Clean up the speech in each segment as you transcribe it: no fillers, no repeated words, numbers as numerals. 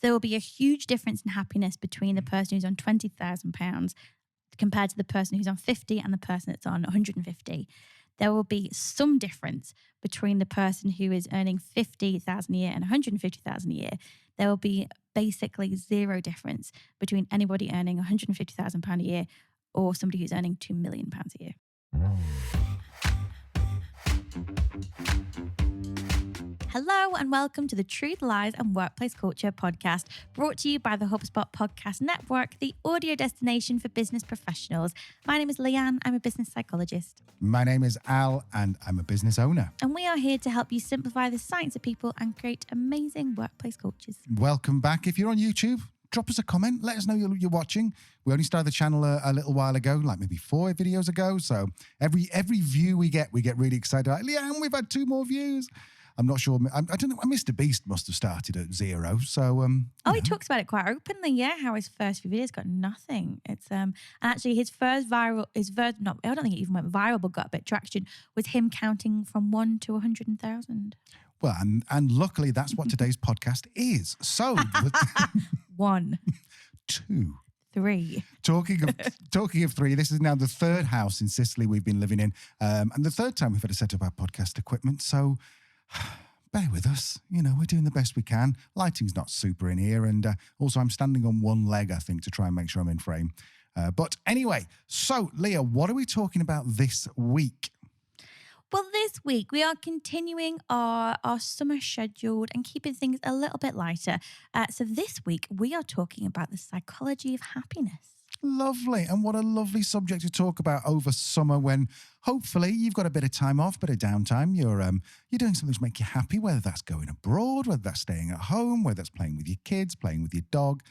there will be a huge difference in happiness between the person who's on £20,000 compared to the person who's on 50 and the person that's on 150. There will be some difference between the person who is earning 50,000 a year and 150,000 a year. There will be basically zero difference between anybody earning £150,000 a year or somebody who's earning £2 million a year. Hello and welcome to the Truth, Lies and Workplace Culture podcast, brought to you by the HubSpot Podcast Network, the audio destination for business professionals. My name is Leanne. I'm a business psychologist. My name is Al and I'm a business owner. And we are here to help you simplify the science of people and create amazing workplace cultures. Welcome back. If you're on YouTube, drop us a comment. Let us know you're watching. We only started the channel a little while ago, like maybe 4 videos ago. So every view we get really excited. Like, Leanne, we've had 2 more views. I'm not sure. I don't know. Mr. Beast must have started at 0. So, he talks about it quite openly. Yeah, how his first few videos got nothing. It's and actually I don't think it even went viral, but got a bit of traction. Was him counting from 1 to 100,000. Well, and luckily that's what today's podcast is. So, 1, 2, 3. Talking of 3, this is now the 3rd house in Sicily we've been living in, and the 3rd time we've had to set up our podcast equipment. So, bear with us. You know, we're doing the best we can. Lighting's not super in here, and also I'm standing on one leg, I think, to try and make sure I'm in frame. But anyway, so Leah, what are we talking about this week? Well, this week we are continuing our summer schedule and keeping things a little bit lighter. So this week we are talking about the psychology of happiness. Lovely. And what a lovely subject to talk about over summer when hopefully you've got a bit of time off, bit of downtime. You're doing something to make you happy, whether that's going abroad, whether that's staying at home, whether that's playing with your kids, playing with your dog,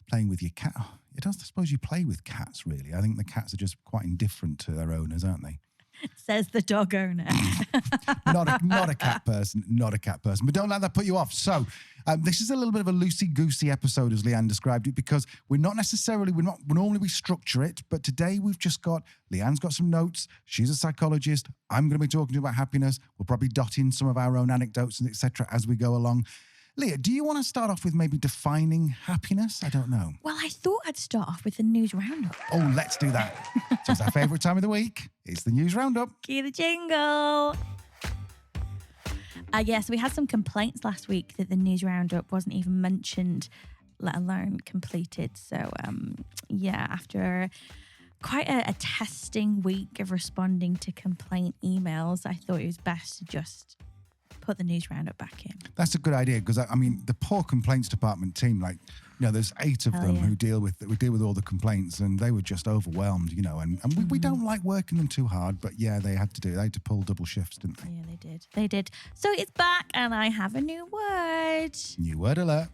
playing with your cat. Oh, I suppose you play with cats, really. I think the cats are just quite indifferent to their owners, aren't they? Says the dog owner. Not a cat person, but don't let that put you off. So this is a little bit of a loosey-goosey episode, as Leanne described it, because normally we structure it, but today Leanne's got some notes. She's a psychologist. I'm going to be talking to you about happiness. We'll probably dot in some of our own anecdotes and etc. as we go along. Leah, do you want to start off with maybe defining happiness? I don't know. Well, I thought I'd start off with the news roundup. Oh, let's do that. So it's our favourite time of the week. It's the news roundup. Cue the jingle. So we had some complaints last week that the news roundup wasn't even mentioned, let alone completed. So, after quite a testing week of responding to complaint emails, I thought it was best to just put the news roundup back in. That's a good idea because the poor complaints department team, there's 8 of them who deal with all the complaints, and they were just overwhelmed, and we don't like working them too hard, but yeah, they had to pull double shifts, didn't they? Yeah, they did. So it's back, and I have a new word. New word alert.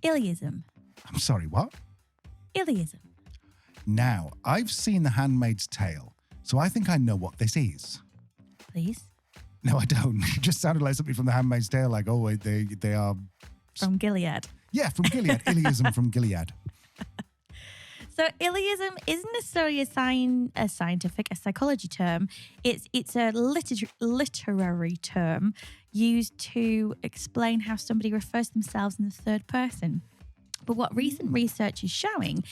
Iliism. I'm sorry, what? Iliism. Now, I've seen The Handmaid's Tale, so I think I know what this is. Please. No, I don't. It just sounded like something from The Handmaid's Tale, like, oh, they are... From Gilead. Yeah, from Gilead. Iliism from Gilead. So Iliism isn't necessarily a psychology term. It's a literary term used to explain how somebody refers to themselves in the third person. But what recent research is showing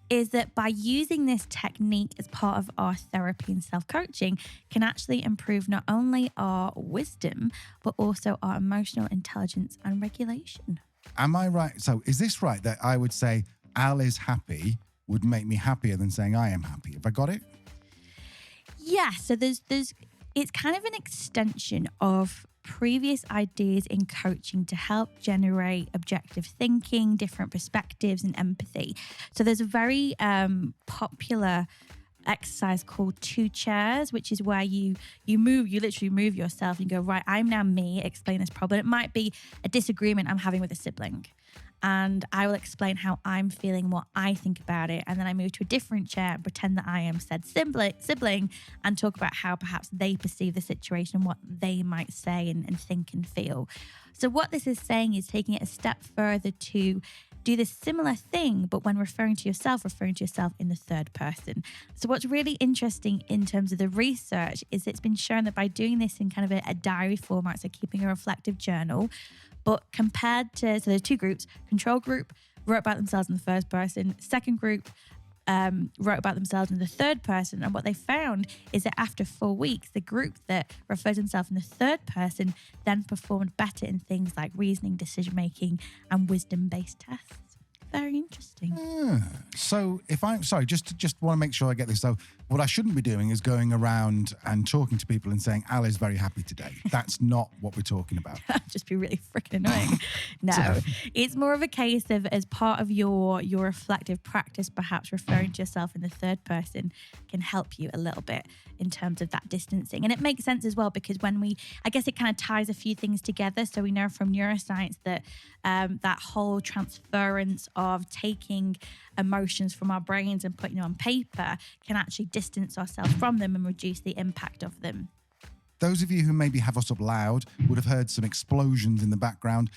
is that by using this technique as part of our therapy and self-coaching can actually improve not only our wisdom, but also our emotional intelligence and regulation. Am I right? So is this right that I would say Al is happy would make me happier than saying I am happy? Have I got it? Yeah, so it's kind of an extension of previous ideas in coaching to help generate objective thinking, different perspectives, and empathy. So there's a very popular exercise called 2 chairs, which is where you literally move yourself and you go, right, I'm now me, explain this problem. It might be a disagreement I'm having with a sibling. And I will explain how I'm feeling, what I think about it. And then I move to a different chair and pretend that I am said sibling and talk about how perhaps they perceive the situation and what they might say and think and feel. So what this is saying is taking it a step further to do this similar thing, but when referring to yourself in the third person. So what's really interesting in terms of the research is it's been shown that by doing this in kind of a diary format, so keeping a reflective journal, But compared to, so there's two groups, control group wrote about themselves in the first person, second group wrote about themselves in the third person. And what they found is that after 4 weeks, the group that referred to themselves in the third person then performed better in things like reasoning, decision-making, and wisdom-based tests. Very interesting. So if I'm sorry, just want to make sure I get this. So what I shouldn't be doing is going around and talking to people and saying, Al is very happy today. That's not what we're talking about. That'd just be really freaking annoying. No, it's more of a case of, as part of your reflective practice, perhaps referring to yourself in the third person can help you a little bit in terms of that distancing. And it makes sense as well, because I guess it kind of ties a few things together. So we know from neuroscience that that whole transference of taking emotions from our brains and putting them on paper can actually distance ourselves from them and reduce the impact of them. Those of you who maybe have us up loud would have heard some explosions in the background.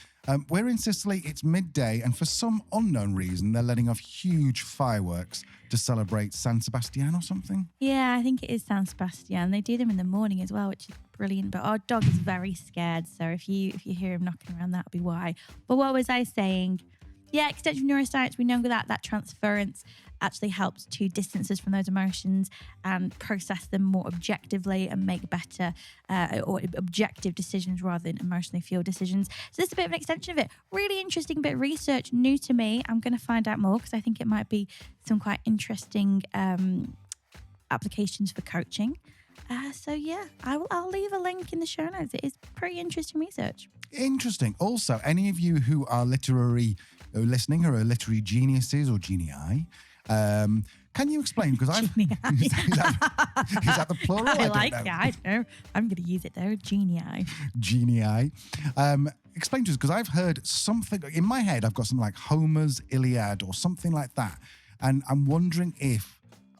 We're in Sicily, it's midday, and for some unknown reason, they're letting off huge fireworks to celebrate San Sebastian or something. Yeah, I think it is San Sebastian. They do them in the morning as well, which is brilliant. But our dog is very scared, so if you hear him knocking around, that'll be why. But what was I saying? Yeah, extension neuroscience, we know that transference actually helps to distance us from those emotions and process them more objectively and make better or objective decisions rather than emotionally fueled decisions. So this is a bit of an extension of it. Really interesting bit of research, new to me. I'm going to find out more because I think it might be some quite interesting applications for coaching. So yeah, I'll leave a link in the show notes. It is pretty interesting research. Interesting. Also, any of you who are listening or are literary geniuses or genii, can you explain? Because is that the plural? I like it. I don't know. I'm going to use it though. Genii. Explain to us, because I've heard something in my head. I've got something like Homer's Iliad or something like that, and I'm wondering if.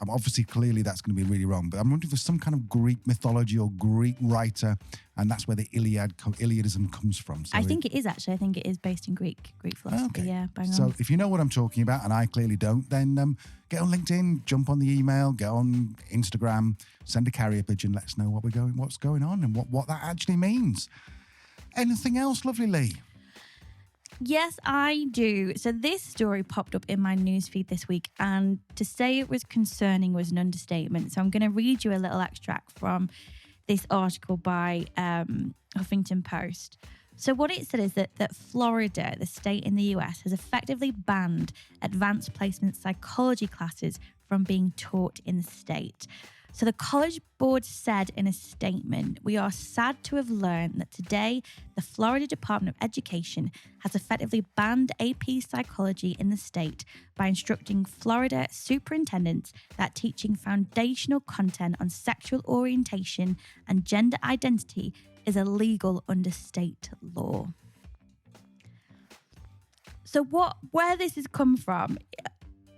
Obviously, clearly that's going to be really wrong, but I'm wondering if there's some kind of Greek mythology or Greek writer, and that's where the Iliadism comes from. So I think it is actually. I think it is based in Greek philosophy. Okay. Yeah, bang on. So if you know what I'm talking about, and I clearly don't, then get on LinkedIn, jump on the email, get on Instagram, send a carrier pigeon, let us know what's going on, and what that actually means. Anything else, lovely Lee? Yes, I do. So this story popped up in my newsfeed this week, and to say it was concerning was an understatement. So I'm going to read you a little extract from this article by Huffington Post. So what it said is that Florida, the state in the US, has effectively banned advanced placement psychology classes from being taught in the state. So the College Board said in a statement, "We are sad to have learned that today the Florida Department of Education has effectively banned AP psychology in the state by instructing Florida superintendents that teaching foundational content on sexual orientation and gender identity is illegal under state law." So where this has come from,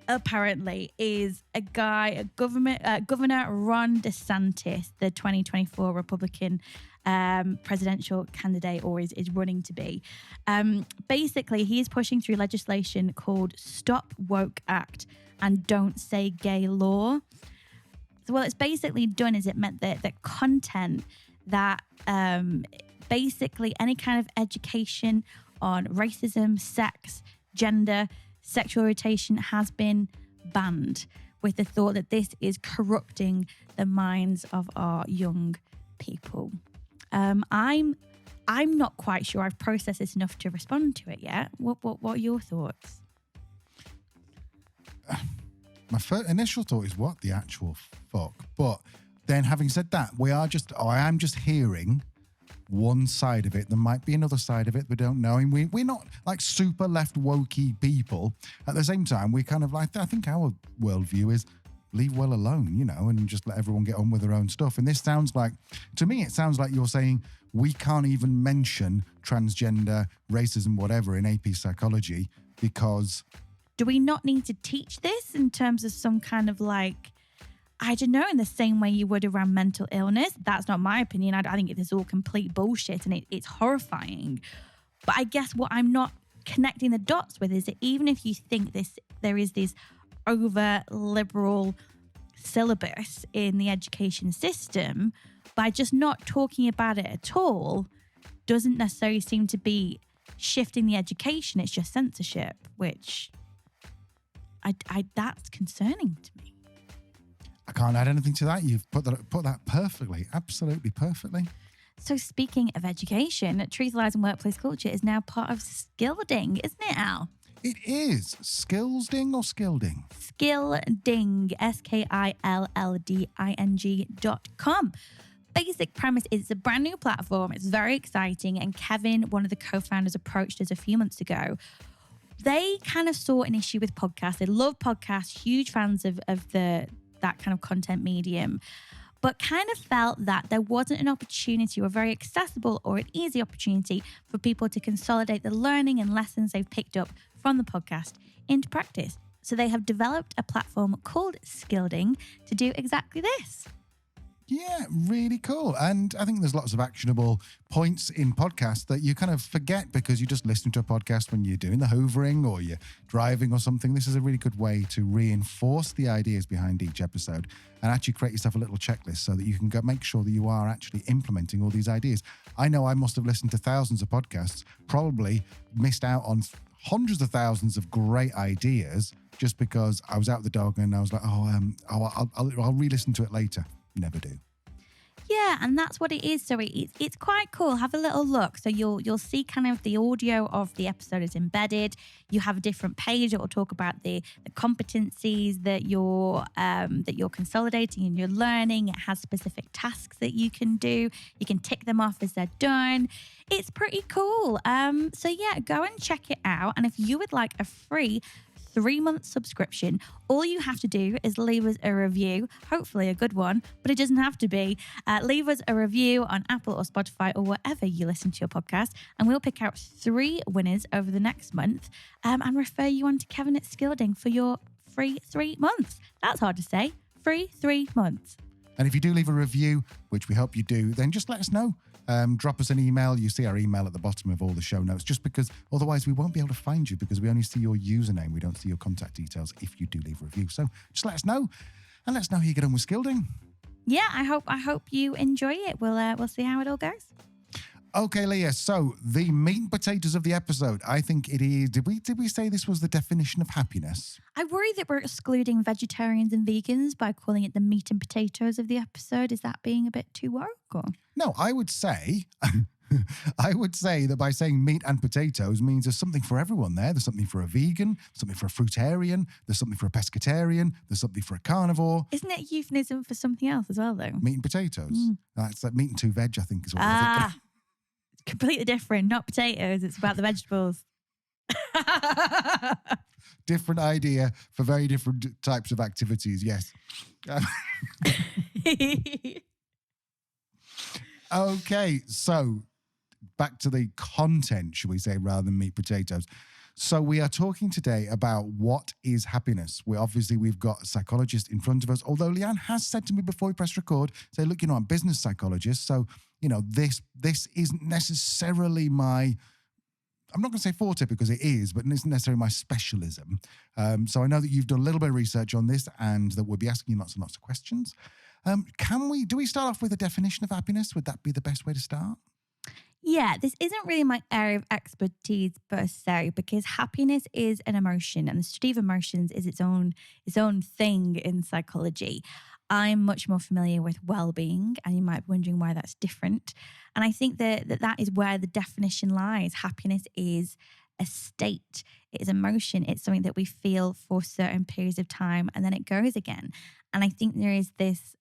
apparently, is Governor Ron DeSantis, the 2024 Republican presidential candidate, or is running to be. Basically, he is pushing through legislation called Stop Woke Act and Don't Say Gay Law. So what it's basically done is it meant that content that basically any kind of education on racism, sex, gender, sexual orientation has been banned, with the thought that this is corrupting the minds of our young people. I'm not quite sure I've processed this enough to respond to it yet. What are your thoughts? My initial thought is, what the actual fuck? But then, having said that, I am just hearing one side of it. There might be another side of it we don't know. And we're not like super left wokey people. At the same time, we kind of like, I think our worldview is leave well alone, and just let everyone get on with their own stuff. And this sounds like, to me, it sounds like you're saying we can't even mention transgender, racism, whatever in AP psychology because... Do we not need to teach this in terms of some kind of I don't know, in the same way you would around mental illness? That's not my opinion. I think it is all complete bullshit and it's horrifying. But I guess what I'm not connecting the dots with is that even if you think there is this over liberal syllabus in the education system, by just not talking about it at all doesn't necessarily seem to be shifting the education. It's just censorship, which that's concerning to me. I can't add anything to that. You've put that perfectly, absolutely perfectly. So speaking of education, Truth, Lies and Workplace Culture is now part of Skillding, isn't it, Al? It is. Skillsding or Skillding? Skillding, SKILLDING.com. Basic premise is it's a brand new platform. It's very exciting. And Kevin, one of the co-founders, approached us a few months ago. They kind of saw an issue with podcasts. They love podcasts, huge fans of that kind of content medium, but kind of felt that there wasn't an opportunity or a very accessible or an easy opportunity for people to consolidate the learning and lessons they've picked up from the podcast into practice. So they have developed a platform called Skillding to do exactly this. Yeah, really cool. And I think there's lots of actionable points in podcasts that you kind of forget because you just listen to a podcast when you're doing the hoovering or you're driving or something. This is a really good way to reinforce the ideas behind each episode and actually create yourself a little checklist so that you can go make sure that you are actually implementing all these ideas. I know I must have listened to thousands of podcasts, probably missed out on hundreds of thousands of great ideas just because I was out with the dog and I was like, I'll re-listen to it later. Never do. Yeah, and that's what it is. So it's quite cool. Have a little look. So you'll see kind of the audio of the episode is embedded. You have a different page that will talk about the competencies that you're consolidating and you're learning. It has specific tasks that you can do. You can tick them off as they're done. It's pretty cool. So yeah, go and check it out. And if you would like a free 3-month subscription, all you have to do is leave us a review, hopefully a good one, but it doesn't have to be. Leave us a review on Apple or Spotify or wherever you listen to your podcast, and we'll pick out 3 winners over the next month and refer you on to Kevin at Skillding for your free 3 months. That's hard to say. Free 3 months. And if you do leave a review, which we hope you do, then just let us know. Drop us an email. You see our email at the bottom of all the show notes, just because otherwise we won't be able to find you because we only see your username. We don't see your contact details if you do leave a review. So just let us know and let us know how you get on with Skillding. Yeah, I hope you enjoy it. We'll see how it all goes. Okay, Leah. So the meat and potatoes of the episode, I think it is. Did we say this was the definition of happiness? I worry that we're excluding vegetarians and vegans by calling it the meat and potatoes of the episode. Is that being a bit too woke? Or? No, I would say that by saying meat and potatoes means there's something for everyone there. There's something for a vegan, something for a fruitarian, there's something for a pescatarian, there's something for a carnivore. Isn't it a euphemism for something else as well, though? Meat and potatoes. That's like meat and 2 veg, I think, is what I think. Completely different, not potatoes. It's about the vegetables. Different idea for very different types of activities, yes. Okay, so back to the content, should we say, rather than meat potatoes. So we are talking today about what is happiness. We've got a psychologist in front of us, although Leanne has said to me before we press record, say, look, I'm a business psychologist, so, this isn't necessarily my, I'm not going to say forte because it is, but it isn't necessarily my specialism. So I know that you've done a little bit of research on this and that we'll be asking you lots and lots of questions. Do we start off with a definition of happiness? Would that be the best way to start? Yeah, this isn't really my area of expertise per se, because happiness is an emotion and the study of emotions is its own thing in psychology. I'm much more familiar with well-being, and you might be wondering why that's different. And I think that is where the definition lies. Happiness is a state. It is emotion. It's something that we feel for certain periods of time and then it goes again. And I think there is this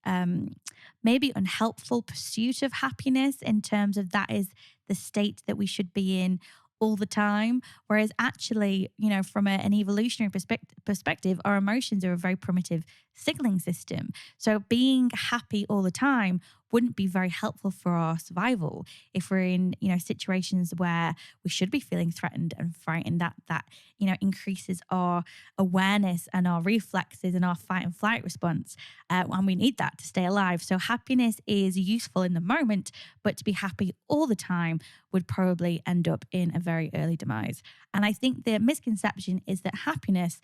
maybe unhelpful pursuit of happiness in terms of that is the state that we should be in all the time. Whereas actually, from an evolutionary perspective, our emotions are a very primitive signaling system. So being happy all the time wouldn't be very helpful for our survival. If we're in, situations where we should be feeling threatened and frightened, that increases our awareness and our reflexes and our fight and flight response. And we need that to stay alive. So happiness is useful in the moment, but to be happy all the time would probably end up in a very early demise. And I think the misconception is that happiness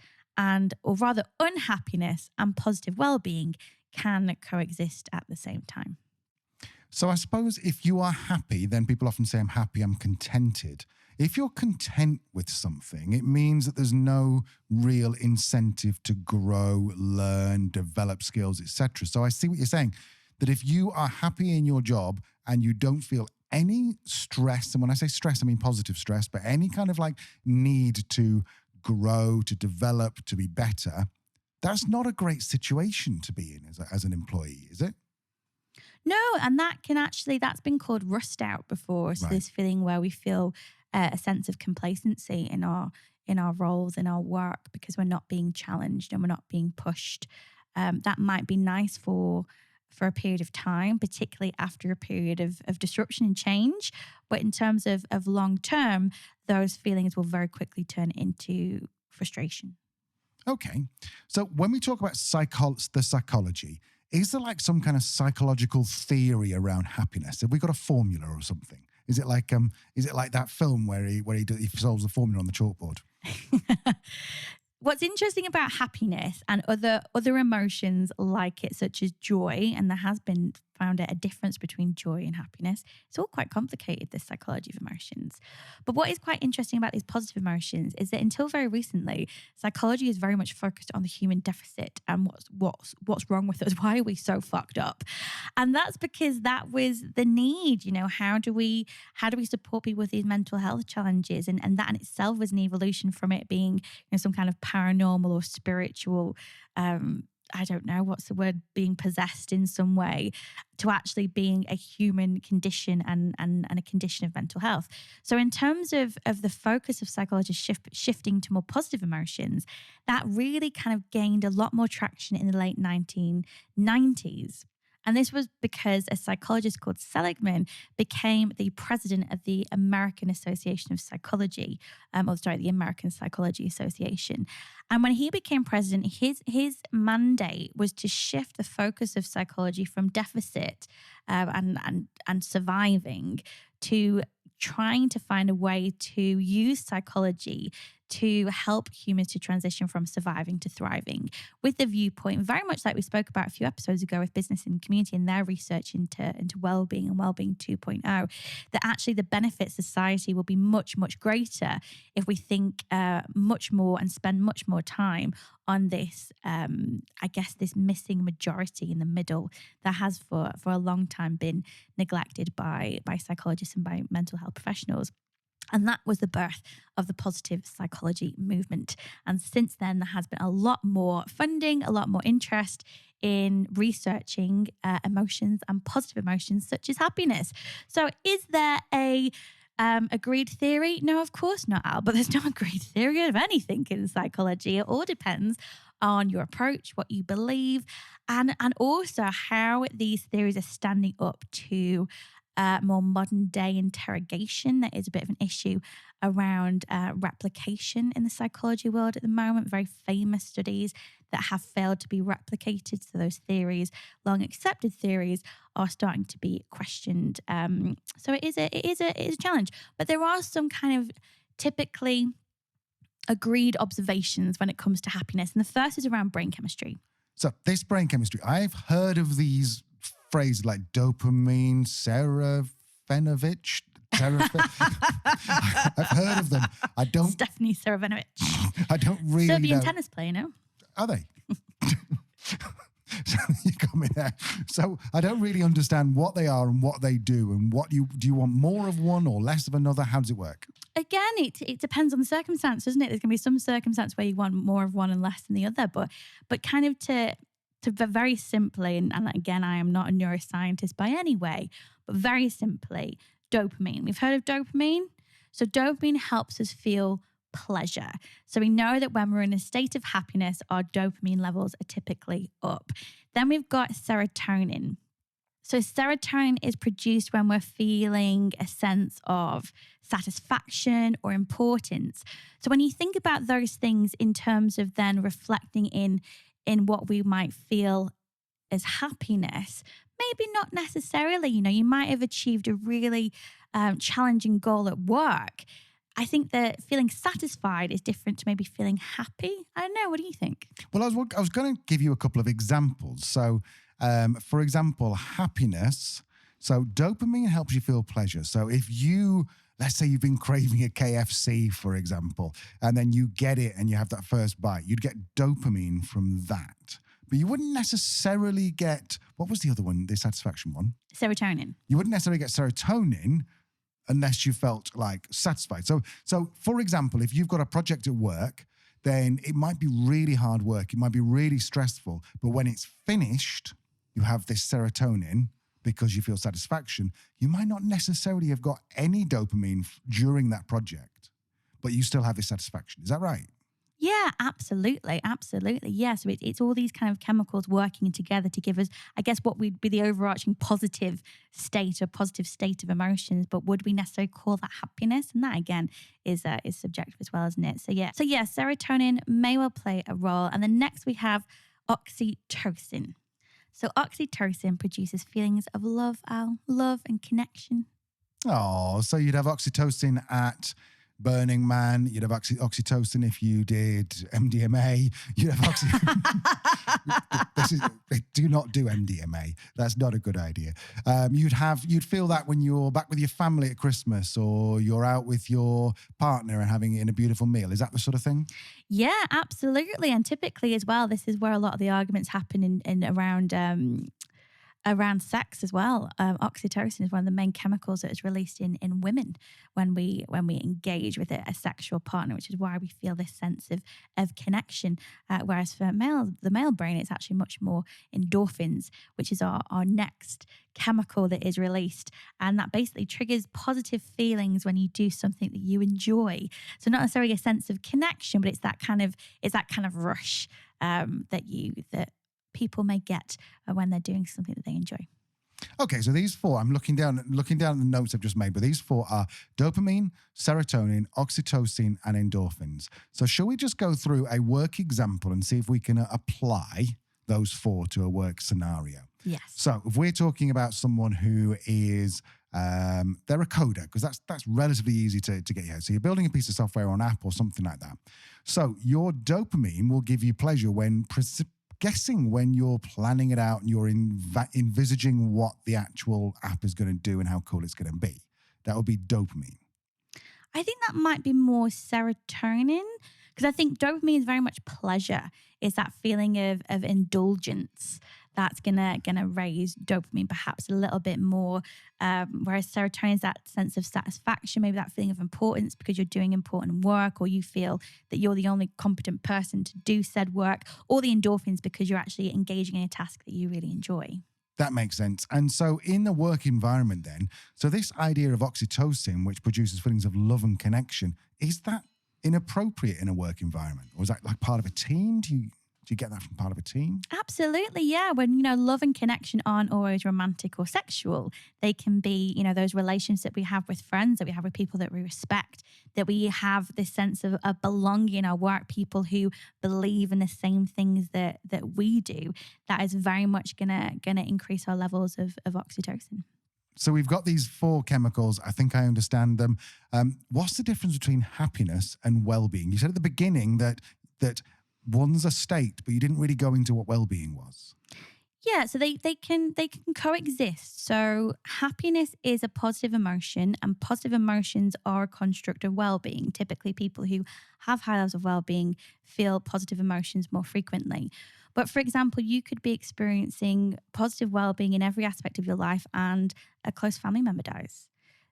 or rather unhappiness and positive well-being can coexist at the same time. So I suppose if you are happy, then people often say, I'm happy, I'm contented. if you're content with something, it means that there's no real incentive to grow, learn, develop skills, etc. So I see what you're saying, that if you are happy in your job and you don't feel any stress, and when I say stress, I mean positive stress, but any kind of like need to grow, to develop, to be better, that's not a great situation to be in as an employee, is it? No, and that's been called rust out before. So Right. this feeling where we feel a sense of complacency in our roles, in our work, because we're not being challenged and we're not being pushed. That might be nice for a period of time, particularly after a period of disruption and change. But in terms of long term, those feelings will very quickly turn into frustration. Okay. So when we talk about the psychology, is there like some kind of psychological theory around happiness? Have we got a formula or something? Is it like that film where he solves the formula on the chalkboard? What's interesting about happiness and other emotions like it, such as joy, and there has been found a difference between joy and happiness. It's all quite complicated, this psychology of emotions. But what is quite interesting about these positive emotions is that until very recently, psychology is very much focused on the human deficit and what's wrong with us. Why are we so fucked up? And that's because that was the need. How do we support people with these mental health challenges? And that in itself was an evolution from it being some kind of paranormal or spiritual, I don't know, what's the word, being possessed in some way, to actually being a human condition and a condition of mental health. So in terms of the focus of psychologists shifting to more positive emotions, that really kind of gained a lot more traction in the late 1990s. And this was because a psychologist called Seligman became the president of the American Association of Psychology, the American Psychology Association. And when he became president, his mandate was to shift the focus of psychology from deficit and surviving to trying to find a way to use psychology to help humans to transition from surviving to thriving, with the viewpoint, very much like we spoke about a few episodes ago with Business and Community and their research into well-being and well-being 2.0, that actually the benefits society will be much, much greater if we think much more and spend much more time on this, this missing majority in the middle that has for a long time been neglected by psychologists and by mental health professionals. And that was the birth of the positive psychology movement. And since then, there has been a lot more funding, a lot more interest in researching emotions and positive emotions such as happiness. So is there a agreed theory? No, of course not, Al, but there's no agreed theory of anything in psychology. It all depends on your approach, what you believe, and also how these theories are standing up to more modern day interrogation. There is a bit of an issue around replication in the psychology world at the moment. Very famous studies that have failed to be replicated. So those theories, long accepted theories, are starting to be questioned. So it is a challenge. But there are some kind of typically agreed observations when it comes to happiness. And the first is around brain chemistry. So this brain chemistry, I've heard of these phrases like dopamine, Serafinovich. I've heard of them. I don't. Stephanie Serafinovich. I don't really Serbian know. tennis player, no? Are they? So you got me there. So I don't really understand what they are and what they do, and do you want more of one or less of another? How does it work? Again, it depends on the circumstance, doesn't it? There's going to be some circumstance where you want more of one and less than the other, but kind of to very simply, and again, I am not a neuroscientist by any way, but very simply, dopamine. We've heard of dopamine. So dopamine helps us feel pleasure. So we know that when we're in a state of happiness, our dopamine levels are typically up. Then we've got serotonin. So serotonin is produced when we're feeling a sense of satisfaction or importance. So when you think about those things in terms of then reflecting in what we might feel as happiness, maybe not necessarily, you might have achieved a really challenging goal at work. I think that feeling satisfied is different to maybe feeling happy. I don't know. What do you think? Well, I was going to give you a couple of examples. So, for example, happiness. So dopamine helps you feel pleasure. So if you let's say you've been craving a KFC, for example, and then you get it and you have that first bite, you'd get dopamine from that. But you wouldn't necessarily get, what was the other one, the satisfaction one? Serotonin. You wouldn't necessarily get serotonin unless you felt like satisfied. So for example, if you've got a project at work, then it might be really hard work. It might be really stressful. But when it's finished, you have this serotonin because you feel satisfaction. You might not necessarily have got any dopamine during that project, but you still have this satisfaction. Is that right? Yeah, absolutely. Absolutely. Yeah. So it's all these kind of chemicals working together to give us, I guess, what would be the overarching positive state of emotions. But would we necessarily call that happiness? And that, again, is subjective as well, isn't it? So yeah, serotonin may well play a role. And then next we have oxytocin. So oxytocin produces feelings of love, love and connection. Oh, so you'd have oxytocin at Burning Man. You'd have oxytocin if you did MDMA. You'd have do not do MDMA. That's not a good idea. You'd feel that when you're back with your family at Christmas, or you're out with your partner and having it in a beautiful meal. Is that the sort of thing? Yeah, absolutely. And typically as well, this is where a lot of the arguments happen in around sex as well. Oxytocin is one of the main chemicals that is released in women when we engage with a sexual partner, which is why we feel this sense of connection. Whereas for the male brain, it's actually much more endorphins, which is our next chemical that is released, and that basically triggers positive feelings when you do something that you enjoy. So not necessarily a sense of connection, but it's that kind of rush that people may get when they're doing something that they enjoy. Okay, so these four, I'm looking down at the notes I've just made, but these four are dopamine, serotonin, oxytocin, and endorphins. So shall we just go through a work example and see if we can apply those four to a work scenario? Yes. So if we're talking about someone who is, they're a coder, because that's relatively easy to get your head. So you're building a piece of software or an app or something like that. So your dopamine will give you pleasure when guessing when you're planning it out and you're envisaging what the actual app is going to do and how cool it's going to be. That would be dopamine. I think that might be more serotonin, because I think dopamine is very much pleasure. It's that feeling of indulgence that's gonna raise dopamine perhaps a little bit more. Whereas serotonin is that sense of satisfaction, maybe that feeling of importance because you're doing important work, or you feel that you're the only competent person to do said work, or the endorphins because you're actually engaging in a task that you really enjoy. That makes sense. And so in the work environment then, so this idea of oxytocin, which produces feelings of love and connection, is that inappropriate in a work environment? Or is that like part of a team? Do you get that from part of a team? Absolutely, yeah. When, love and connection aren't always romantic or sexual. They can be, those relationships that we have with friends, that we have with people that we respect, that we have this sense of belonging in our work, people who believe in the same things that we do. That is very much gonna increase our levels of oxytocin. So we've got these four chemicals. I think I understand them. What's the difference between happiness and well-being? You said at the beginning that one's a state, but you didn't really go into what well-being was. Yeah, so they can coexist. So happiness is a positive emotion, and positive emotions are a construct of well-being. Typically, people who have high levels of well-being feel positive emotions more frequently. But for example, you could be experiencing positive well-being in every aspect of your life, and a close family member dies.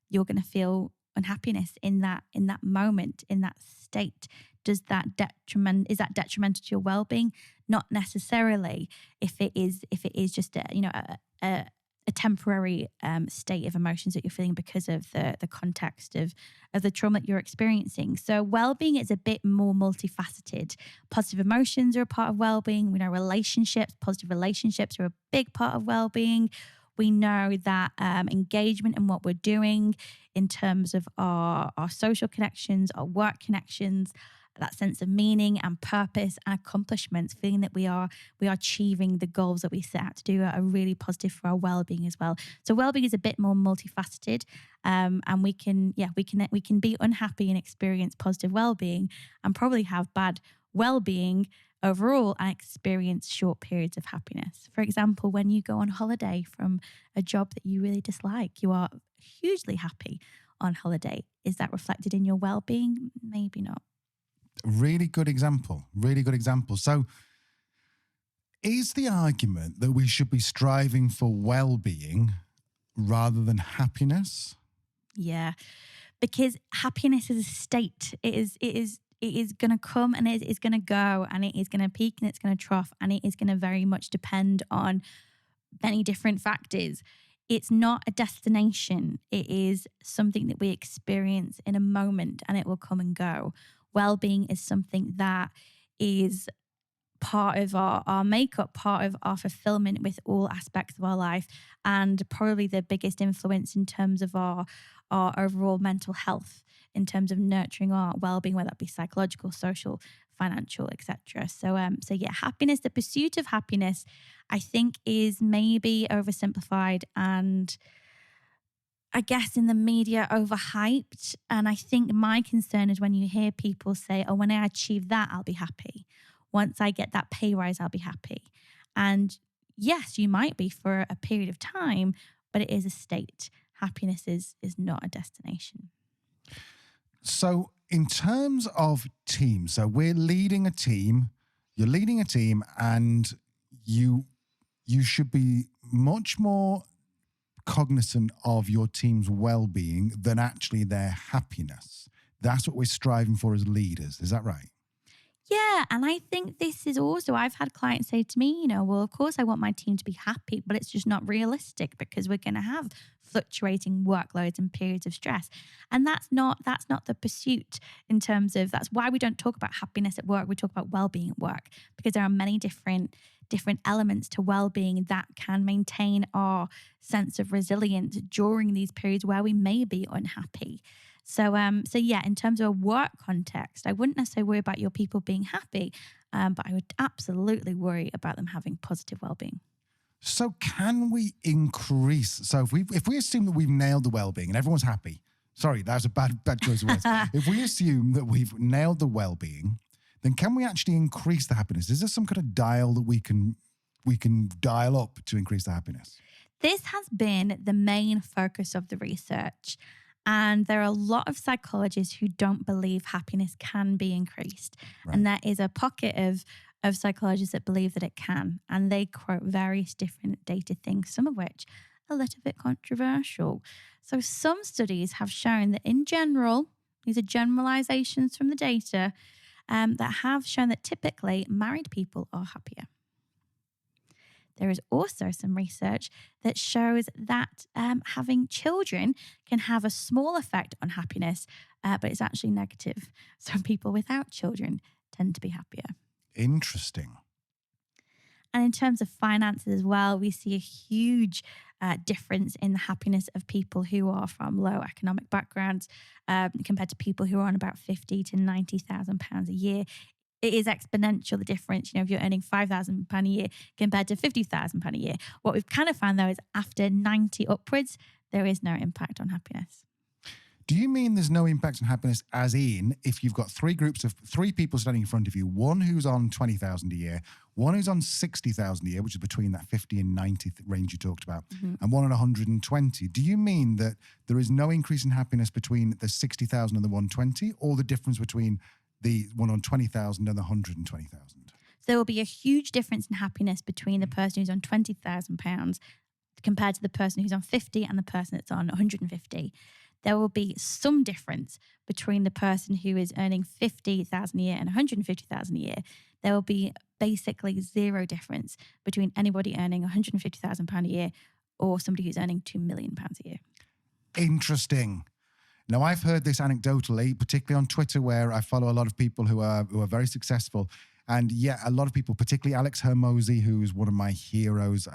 You're going to feel unhappiness in that moment, in that state. Is that detrimental to your well-being? Not necessarily. If it is just a temporary state of emotions that you're feeling because of the context of the trauma that you're experiencing. So well-being is a bit more multifaceted. Positive emotions are a part of well-being. We know positive relationships are a big part of well-being. We know that engagement in what we're doing in terms of our social connections, our work connections, that sense of meaning and purpose and accomplishments, feeling that we are achieving the goals that we set out to do are really positive for our well-being as well. So well-being is a bit more multifaceted, and we can be unhappy and experience positive well-being, and probably have bad well-being overall and experience short periods of happiness. For example, when you go on holiday from a job that you really dislike, you are hugely happy on holiday. Is that reflected in your well-being? Maybe not. Really good example. Really good example. So is the argument that we should be striving for well-being rather than happiness? Yeah, because happiness is a state. It is going to come and it is going to go, and it is going to peak and it's going to trough, and it is going to very much depend on many different factors. It's not a destination. It is something that we experience in a moment, and it will come and go. Well-being is something that is part of our makeup, part of our fulfillment with all aspects of our life, and probably the biggest influence in terms of our overall mental health, in terms of nurturing our well-being, whether that be psychological, social, financial, etc. So yeah, happiness, the pursuit of happiness, I think is maybe oversimplified and I guess in the media overhyped. And I think my concern is when you hear people say, oh, when I achieve that, I'll be happy. Once I get that pay rise, I'll be happy. And yes, you might be for a period of time, but it is a state. Happiness is not a destination. So in terms of teams, so we're leading a team, you're leading a team, and you should be much more cognizant of your team's well-being than actually their happiness. That's what we're striving for as leaders. Is that right? Yeah, and I think this is also, I've had clients say to me, well, of course I want my team to be happy, but it's just not realistic because we're going to have fluctuating workloads and periods of stress. And that's not the pursuit in terms of, that's why we don't talk about happiness at work. We talk about well-being at work because there are many different elements to well-being that can maintain our sense of resilience during these periods where we may be unhappy. So yeah, in terms of a work context, I wouldn't necessarily worry about your people being happy, but I would absolutely worry about them having positive well-being. So can we increase? So if we assume that we've nailed the well-being and everyone's happy, sorry, that was a bad choice of words. If we assume that we've nailed the well-being, then can we actually increase the happiness? Is there some kind of dial that we can dial up to increase the happiness? This has been the main focus of the research. And there are a lot of psychologists who don't believe happiness can be increased. Right. And there is a pocket of psychologists that believe that it can. And they quote various different data things, some of which are a little bit controversial. So some studies have shown that in general, these are generalizations from the data, that have shown that typically married people are happier. There is also some research that shows that having children can have a small effect on happiness, but it's actually negative. So people without children tend to be happier. Interesting. And in terms of finances as well, we see a huge difference in the happiness of people who are from low economic backgrounds compared to people who are on about £50,000 to £90,000 a year. It is exponential, the difference, if you're earning £5,000 a year compared to £50,000 a year. What we've kind of found, though, is after 90 upwards, there is no impact on happiness. Do you mean there's no impact on happiness as in if you've got three groups of three people standing in front of you, one who's on 20,000 a year, one who's on 60,000 a year, which is between that 50 and 90 range you talked about, and one on 120. Do you mean that there is no increase in happiness between the 60,000 and the 120, or the difference between the one on 20,000 and the 120,000? So there will be a huge difference in happiness between the person who's on £20,000 compared to the person who's on 50 and the person that's on 150. There will be some difference between the person who is earning 50,000 a year and 150,000 a year. There will be basically zero difference between anybody earning 150,000 pound a year or somebody who's earning £2 million a year. Interesting. Now, I've heard this anecdotally, particularly on Twitter, where I follow a lot of people who are very successful. And yeah, a lot of people, particularly Alex Hermosi, who is one of my heroes,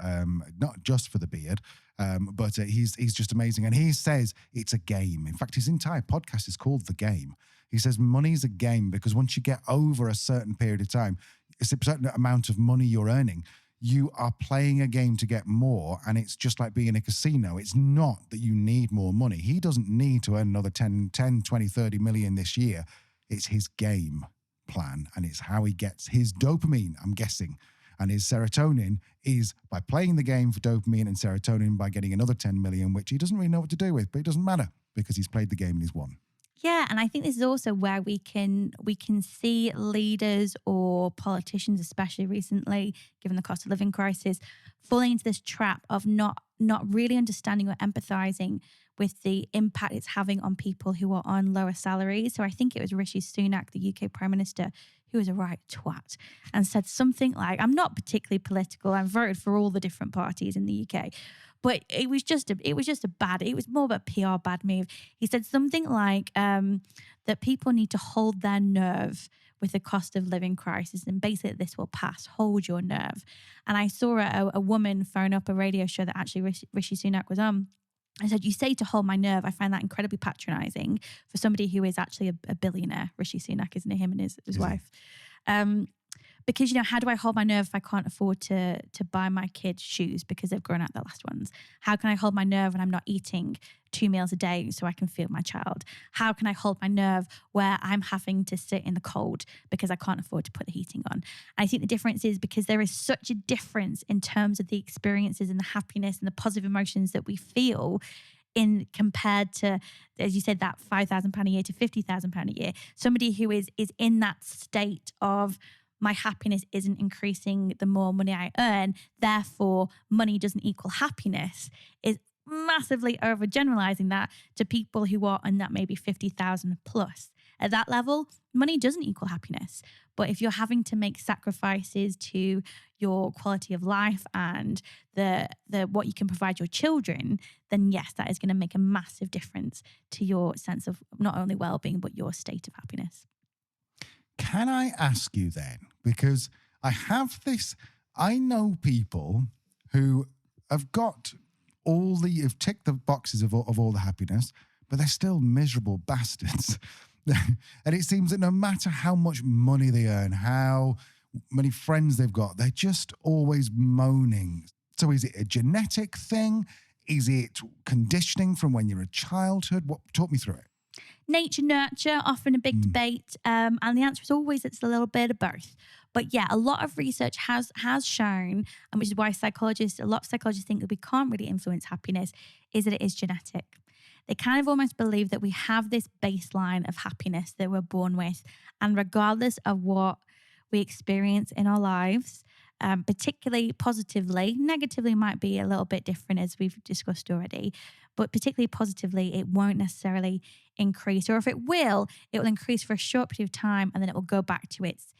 not just for the beard, but he's just amazing. And he says it's a game. In fact, his entire podcast is called The Game. He says money's a game because once you get over a certain period of time, it's a certain amount of money you're earning, you are playing a game to get more, and it's just like being in a casino. It's not that you need more money. He doesn't need to earn another 10, 20, 30 million this year. It's his game plan, and it's how he gets his dopamine, I'm guessing. And his serotonin is by playing the game for dopamine, and serotonin by getting another 10 million, which he doesn't really know what to do with, but it doesn't matter. because he's played the game and he's won. Yeah, and I think this is also where we can see leaders or politicians, especially recently, given the cost of living crisis, falling into this trap of not really understanding or empathizing with the impact it's having on people who are on lower salaries. So I think it was Rishi Sunak, the UK Prime Minister, who was a right twat and said something like, I'm not particularly political, I've voted for all the different parties in the UK. But it was more of a PR bad move. He said something like that people need to hold their nerve with the cost of living crisis, and basically this will pass. Hold your nerve. And I saw a woman phone up a radio show that actually Rishi Sunak was on. I said, you say to hold my nerve. I find that incredibly patronizing for somebody who is actually a billionaire. Rishi Sunak, isn't it? Him and his wife. Because, how do I hold my nerve if I can't afford to buy my kids shoes because they've grown out their last ones? How can I hold my nerve when I'm not eating 2 meals a day so I can feed my child? How can I hold my nerve where I'm having to sit in the cold because I can't afford to put the heating on? I think the difference is because there is such a difference in terms of the experiences and the happiness and the positive emotions that we feel in compared to, as you said, that £5,000 a year to £50,000 a year. Somebody who is in that state of, my happiness isn't increasing the more money I earn, therefore money doesn't equal happiness, is massively overgeneralizing that to people who are on that maybe 50,000 plus. At that level, money doesn't equal happiness. But if you're having to make sacrifices to your quality of life and the what you can provide your children, then yes, that is going to make a massive difference to your sense of not only well-being, but your state of happiness. Can I ask you then, because I know people who have ticked the boxes of all the happiness, but they're still miserable bastards. And it seems that no matter how much money they earn, how many friends they've got, they're just always moaning. So is it a genetic thing? Is it conditioning from when you're a childhood? Talk me through it. Nature, nurture, often a big debate. And the answer is always it's a little bit of both. But yeah, a lot of research has shown, and which is why a lot of psychologists think that we can't really influence happiness, is that it is genetic. They kind of almost believe that we have this baseline of happiness that we're born with. And regardless of what we experience in our lives, particularly positively, negatively might be a little bit different as we've discussed already, but particularly positively, it won't necessarily increase, or if it will increase for a short period of time and then it will go back to its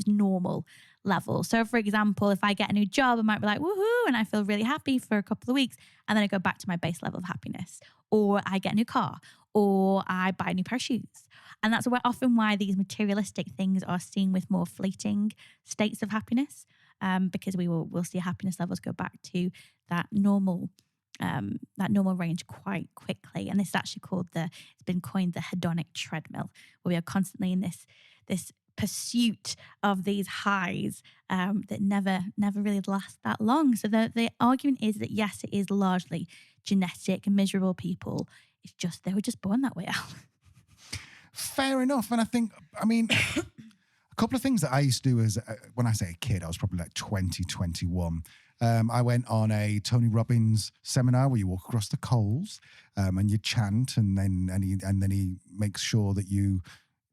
normal level. So for example, if I get a new job, I might be like, woohoo, and I feel really happy for a couple of weeks, and then I go back to my base level of happiness. Or I get a new car, or I buy a new pair of shoes. And that's often why these materialistic things are seen with more fleeting states of happiness, because we'll see happiness levels go back to that normal range quite quickly. And this is actually it's been coined the hedonic treadmill, where we are constantly in this pursuit of these highs that never really last that long. So the argument is that yes, it is largely genetic, and miserable people, they were just born that way out. Fair enough. And I mean, a couple of things that I used to do as, when I say a kid, I was probably like 20, 21. I went on a Tony Robbins seminar where you walk across the coals and you chant, and then he makes sure that you,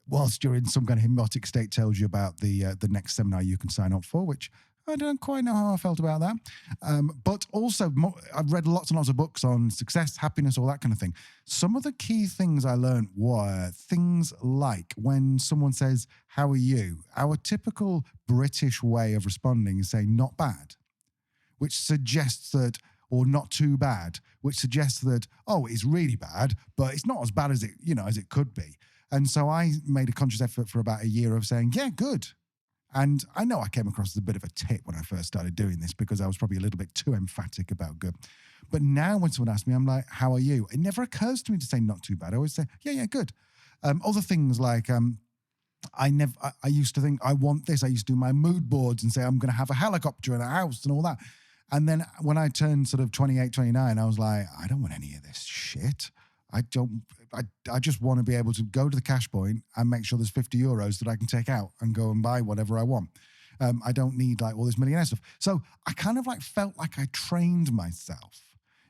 whilst you're in some kind of hypnotic state, tells you about the next seminar you can sign up for, which I don't quite know how I felt about that. But also, I've read lots and lots of books on success, happiness, all that kind of thing. Some of the key things I learned were things like when someone says, "How are you?" Our typical British way of responding is saying, "Not bad," which suggests that, or "not too bad," which suggests that, oh, it's really bad, but it's not as bad as it could be. And so I made a conscious effort for about a year of saying, yeah, good. And I know I came across as a bit of a tit when I first started doing this because I was probably a little bit too emphatic about good. But now when someone asks me, I'm like, how are you? It never occurs to me to say not too bad. I always say, yeah, good. Other things like, I used to think I want this. I used to do my mood boards and say I'm going to have a helicopter and a house and all that. And then when I turned sort of 28, 29, I was like, I don't want any of this shit. I just want to be able to go to the cash point and make sure there's 50 euros that I can take out and go and buy whatever I want. I don't need like all this millionaire stuff. So I kind of like felt like I trained myself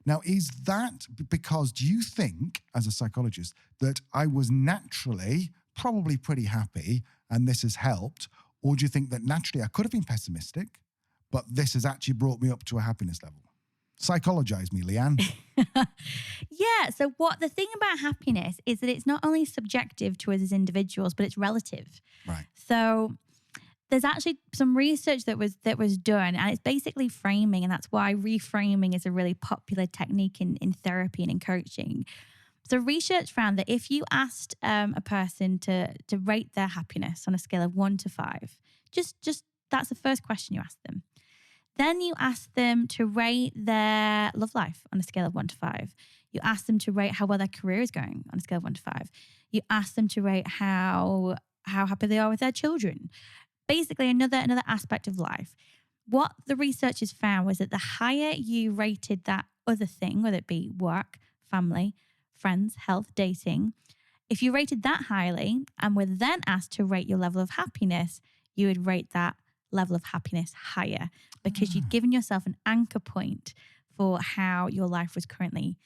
Now, is that because, do you think, as a psychologist, that I was naturally probably pretty happy and this has helped? Or do you think that naturally I could have been pessimistic, but this has actually brought me up to a happiness level? Psychologize me, Leanne. Yeah. So the thing about happiness is that it's not only subjective to us as individuals, but it's relative. Right. So there's actually some research that was done, and it's basically framing, and that's why reframing is a really popular technique in therapy and in coaching. So research found that if you asked a person to rate their happiness on a scale of 1 to 5, just that's the first question you ask them. Then you ask them to rate their love life on a scale of 1 to 5. You ask them to rate how well their career is going on a scale of 1 to 5. You ask them to rate how happy they are with their children. Basically, another aspect of life. What the researchers found was that the higher you rated that other thing, whether it be work, family, friends, health, dating, if you rated that highly and were then asked to rate your level of happiness, you would rate that level of happiness higher because you'd given yourself an anchor point for how your life was currently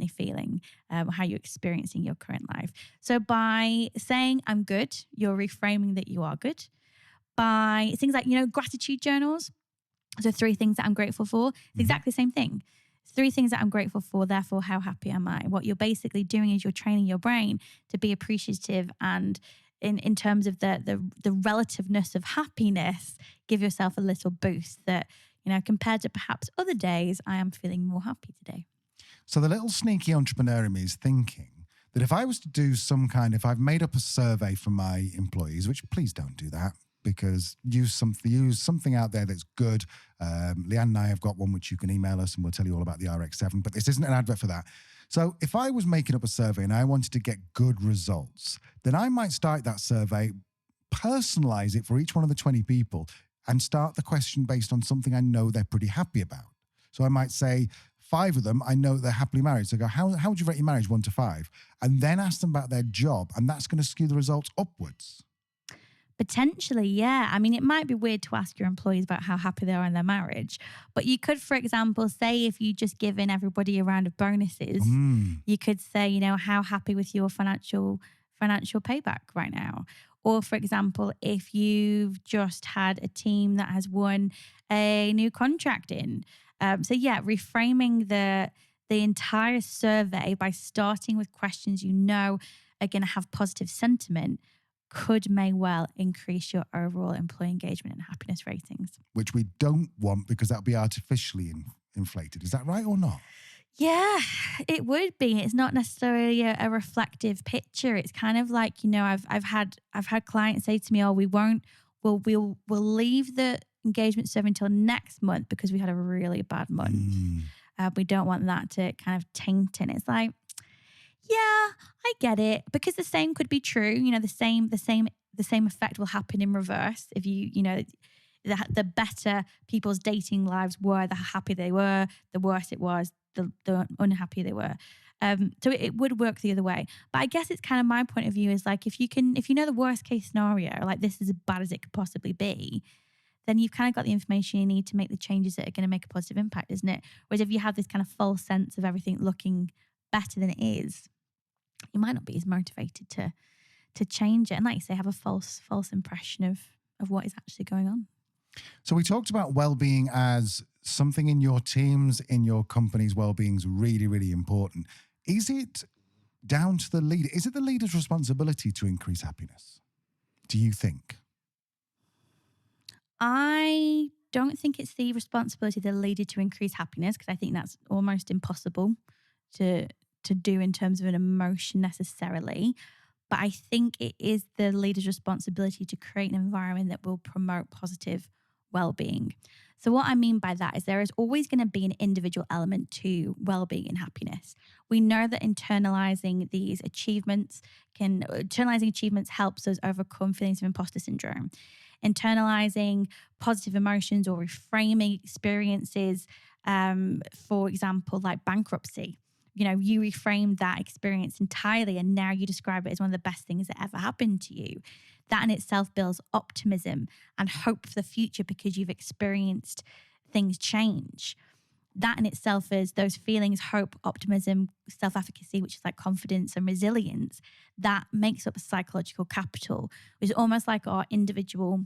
feeling, how you're experiencing your current life. So by saying I'm good, you're reframing that you are good. By things like, gratitude journals. So 3 things that I'm grateful for. It's exactly the same thing. 3 things that I'm grateful for, therefore, how happy am I? What you're basically doing is you're training your brain to be appreciative and in terms of the relativeness of happiness, give yourself a little boost that, compared to perhaps other days, I am feeling more happy today. So the little sneaky entrepreneur in me is thinking that if I was to do if I've made up a survey for my employees, which please don't do that, because use something out there that's good. Leanne and I have got one which you can email us and we'll tell you all about the RX7, but this isn't an advert for that. So if I was making up a survey and I wanted to get good results, then I might start that survey, personalize it for each one of the 20 people and start the question based on something I know they're pretty happy about. So I might say 5 of them, I know they're happily married. So I go, how would you rate your marriage 1 to 5? And then ask them about their job, and that's going to skew the results upwards. Potentially, yeah. I mean, it might be weird to ask your employees about how happy they are in their marriage, but you could, for example, say if you just given everybody a round of bonuses, you could say, how happy with your financial payback right now. Or, for example, if you've just had a team that has won a new contract in. So, yeah, reframing the entire survey by starting with questions are going to have positive sentiment may well increase your overall employee engagement and happiness ratings. Which we don't want because that would be artificially inflated. Is that right or not? Yeah, it would be. It's not necessarily a reflective picture. It's kind of like, I've had clients say to me, "Oh, we'll leave the engagement survey until next month because we had a really bad month. We don't want that to kind of taint it." It's like, yeah, I get it, because the same could be true. The same effect will happen in reverse. If the better people's dating lives were, the happier they were, the worse it was, the unhappier they were. So it would work the other way. But I guess it's kind of my point of view is like, if you know the worst case scenario, like this is as bad as it could possibly be, then you've kind of got the information you need to make the changes that are going to make a positive impact, isn't it? Whereas if you have this kind of false sense of everything looking better than it is, you might not be as motivated to change it. And like you say, have a false impression of what is actually going on. So we talked about well-being as something in your teams, in your company's well-being is really, really important. Is it down to the leader? Is it the leader's responsibility to increase happiness? Do you think? I don't think it's the responsibility of the leader to increase happiness, because I think that's almost impossible to do in terms of an emotion necessarily. But I think it is the leader's responsibility to create an environment that will promote positive well-being. So what I mean by that is there is always going to be an individual element to well-being and happiness. We know that internalizing achievements helps us overcome feelings of imposter syndrome. Internalizing positive emotions or reframing experiences, for example, like bankruptcy. You reframed that experience entirely and now you describe it as one of the best things that ever happened to you. That in itself builds optimism and hope for the future because you've experienced things change. that in itself is those feelings, hope, optimism, self-efficacy, which is like confidence and resilience, that makes up psychological capital, which is almost like our individual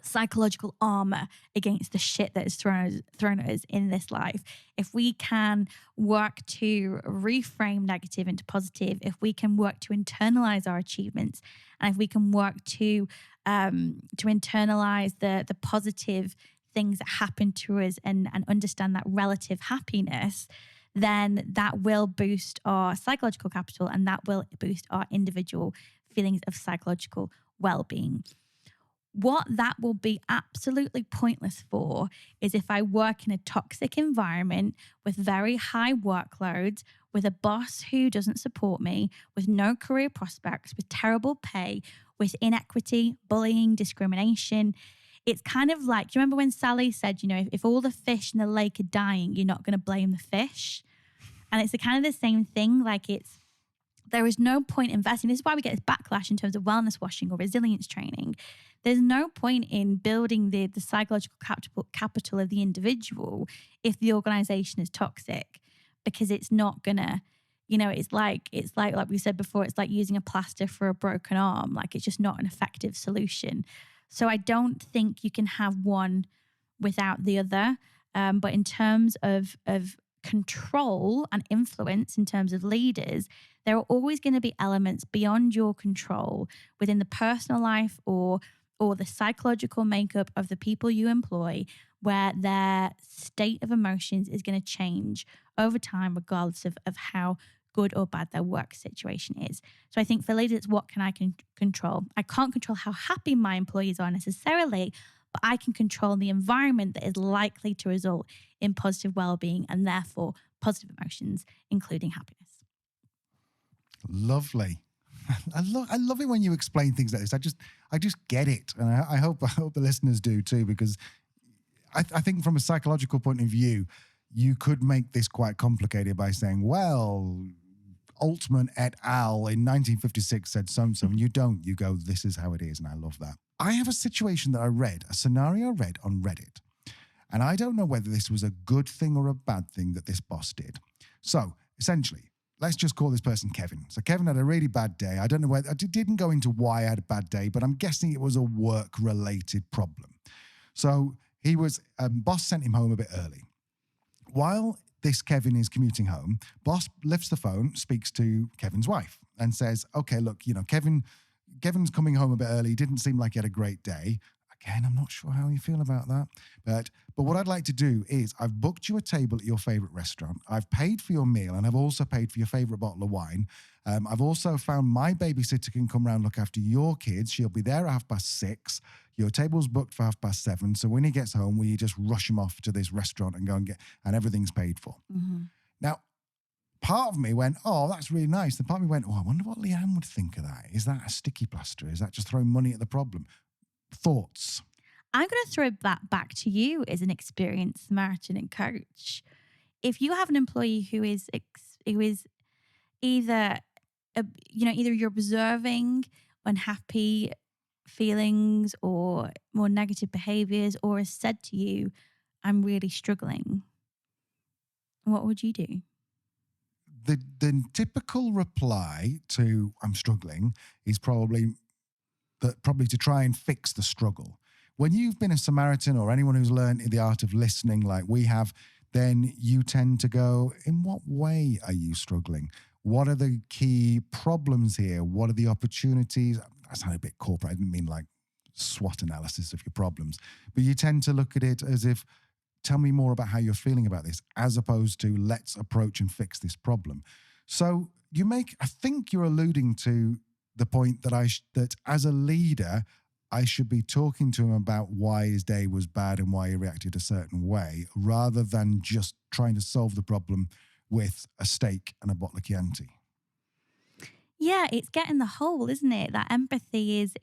psychological armor against the shit that is thrown at us in this life. If we can work to reframe negative into positive, if we can work to internalize our achievements, and if we can work to internalize the positive things that happen to us and understand that relative happiness, then that will boost our psychological capital, and that will boost our individual feelings of psychological well-being. What that will be absolutely pointless for is if I work in a toxic environment with very high workloads, with a boss who doesn't support me, with no career prospects, with terrible pay, with inequity, bullying, discrimination. It's kind of like, do you remember when Sally said, if all the fish in the lake are dying, you're not going to blame the fish? And it's the kind of the same thing. Like there is no point investing. This is why we get this backlash in terms of wellness washing or resilience training. There's no point in building the psychological capital of the individual if the organization is toxic, because it's not gonna, it's like we said before, it's like using a plaster for a broken arm. Like, it's just not an effective solution. So I don't think you can have one without the other. But in terms of control and influence, in terms of leaders, there are always going to be elements beyond your control within the personal life or the psychological makeup of the people you employ, where their state of emotions is going to change over time, regardless of how good or bad their work situation is. So I think for leaders, what can I control? I can't control how happy my employees are necessarily, but I can control the environment that is likely to result in positive well-being and therefore positive emotions, including happiness. Lovely. I love it when you explain things like this. I just get it, and I hope the listeners do too, because I think from a psychological point of view, you could make this quite complicated by saying, well, Altman et al. In 1956 said so and so, and you don't. You go, this is how it is, and I love that. I have a situation that a scenario I read on Reddit, and I don't know whether this was a good thing or a bad thing that this boss did. So essentially, let's just call this person Kevin. So Kevin had a really bad day. I don't know whether, I didn't go into why I had a bad day, but I'm guessing it was a work-related problem. So boss sent him home a bit early. While this Kevin is commuting home, boss lifts the phone, speaks to Kevin's wife and says, okay, look, Kevin's coming home a bit early. Didn't seem like he had a great day. Again, I'm not sure how you feel about that. But what I'd like to do is I've booked you a table at your favorite restaurant. I've paid for your meal, and I've also paid for your favorite bottle of wine. I've also found my babysitter can come round, look after your kids. She'll be there at 6:30. Your table's booked for 7:30. So when he gets home, will you just rush him off to this restaurant and go and everything's paid for? Mm-hmm. Now, part of me went, oh, that's really nice. The part of me went, oh, I wonder what Leanne would think of that. Is that a sticky plaster? Is that just throwing money at the problem? Thoughts? I'm going to throw that back to you as an experienced Samaritan and coach. If you have an employee who is either you're observing unhappy feelings or more negative behaviors, or has said to you, I'm really struggling, what would you do? The typical reply to I'm struggling is probably to try and fix the struggle. When you've been a Samaritan or anyone who's learned the art of listening like we have, then you tend to go, in what way are you struggling? What are the key problems here? What are the opportunities? That sounded a bit corporate. I didn't mean like SWOT analysis of your problems. But you tend to look at it as if, tell me more about how you're feeling about this, as opposed to let's approach and fix this problem. So I think you're alluding to the point that as a leader, I should be talking to him about why his day was bad and why he reacted a certain way, rather than just trying to solve the problem with a steak and a bottle of Chianti. Yeah, it's getting the whole, isn't it? That empathy is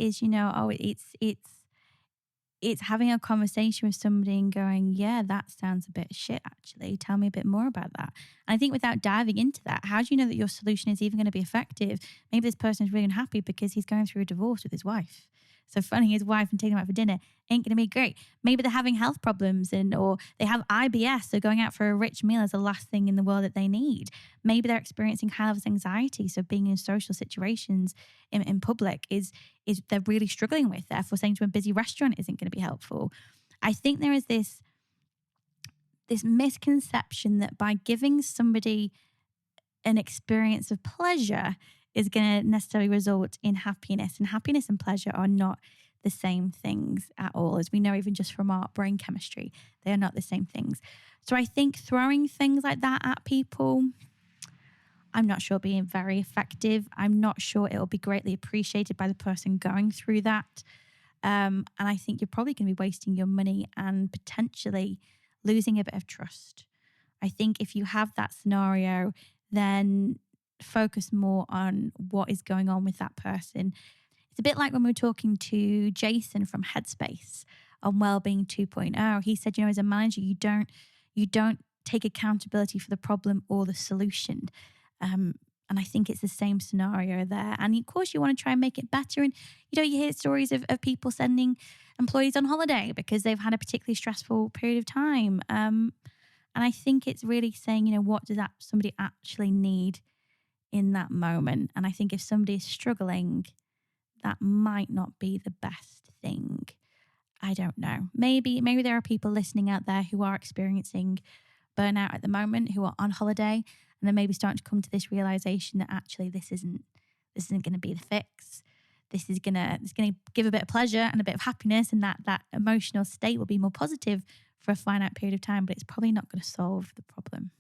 it's having a conversation with somebody and going, yeah, that sounds a bit shit, actually. Tell me a bit more about that. And I think without diving into that, how do you know that your solution is even going to be effective? Maybe this person is really unhappy because he's going through a divorce with his wife. So phoning his wife and taking him out for dinner ain't going to be great. Maybe they're having health problems or they have IBS. So going out for a rich meal is the last thing in the world that they need. Maybe they're experiencing high levels of anxiety. So being in social situations in public is they're really struggling with. Therefore, saying to a busy restaurant isn't going to be helpful. I think there is this misconception that by giving somebody an experience of pleasure is going to necessarily result in happiness. And happiness and pleasure are not the same things at all. As we know, even just from our brain chemistry, they are not the same things. So I think throwing things like that at people, I'm not sure being very effective. I'm not sure it will be greatly appreciated by the person going through that. And I think you're probably going to be wasting your money and potentially losing a bit of trust. I think if you have that scenario, then focus more on what is going on with that person. It's a bit like when we were talking to Jason from Headspace on Wellbeing 2.0. He said, as a manager, you don't take accountability for the problem or the solution. And I think it's the same scenario there. And of course, you want to try and make it better. And, you hear stories of people sending employees on holiday because they've had a particularly stressful period of time. And I think it's really saying, what does somebody actually need in that moment? And I think if somebody is struggling, that might not be the best thing. I don't know. Maybe there are people listening out there who are experiencing burnout at the moment, who are on holiday, and they're maybe starting to come to this realization that actually this isn't going to be the fix. It's going to give a bit of pleasure and a bit of happiness, and that emotional state will be more positive for a finite period of time, but it's probably not going to solve the problem.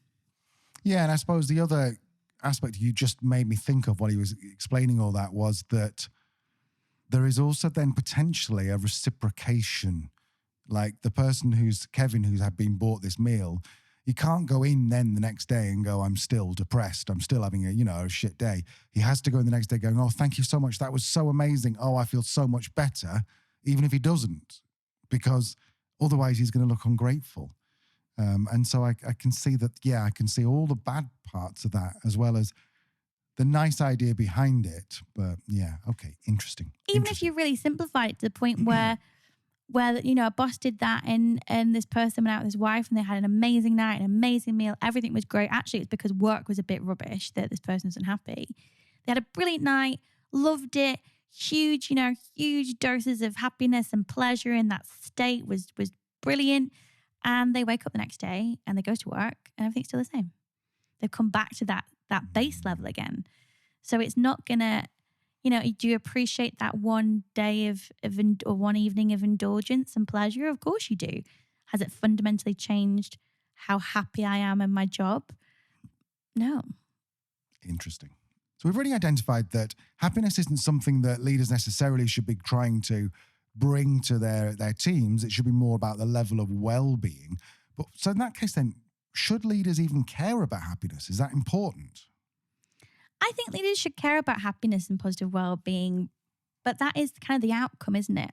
Yeah, and I suppose the other aspect you just made me think of while he was explaining all that was that there is also then potentially a reciprocation. Like the person Kevin who's had been bought this meal, he can't go in then the next day and go, I'm still depressed. I'm still having a shit day. He has to go in the next day going, oh, thank you so much. That was so amazing. Oh, I feel so much better, even if he doesn't, because otherwise he's going to look ungrateful. And so I can see that, I can see all the bad parts of that as well as the nice idea behind it. But okay, interesting. Even if you really simplify it to the point where a boss did that and this person went out with his wife and they had an amazing night, an amazing meal, everything was great. Actually, it's because work was a bit rubbish that this person wasn't happy. They had a brilliant night, loved it, huge doses of happiness and pleasure in that state was brilliant. And they wake up the next day and they go to work and everything's still the same. They've come back to that base level again. So it's not gonna, do you appreciate that one day or one evening of indulgence and pleasure? Of course you do. Has it fundamentally changed how happy I am in my job? No. Interesting. So we've already identified that happiness isn't something that leaders necessarily should be trying to bring to their teams. It should be more about the level of well-being. But so in that case then, should leaders even care about happiness? Is that important? I think leaders should care about happiness and positive well-being, but that is kind of the outcome, isn't it?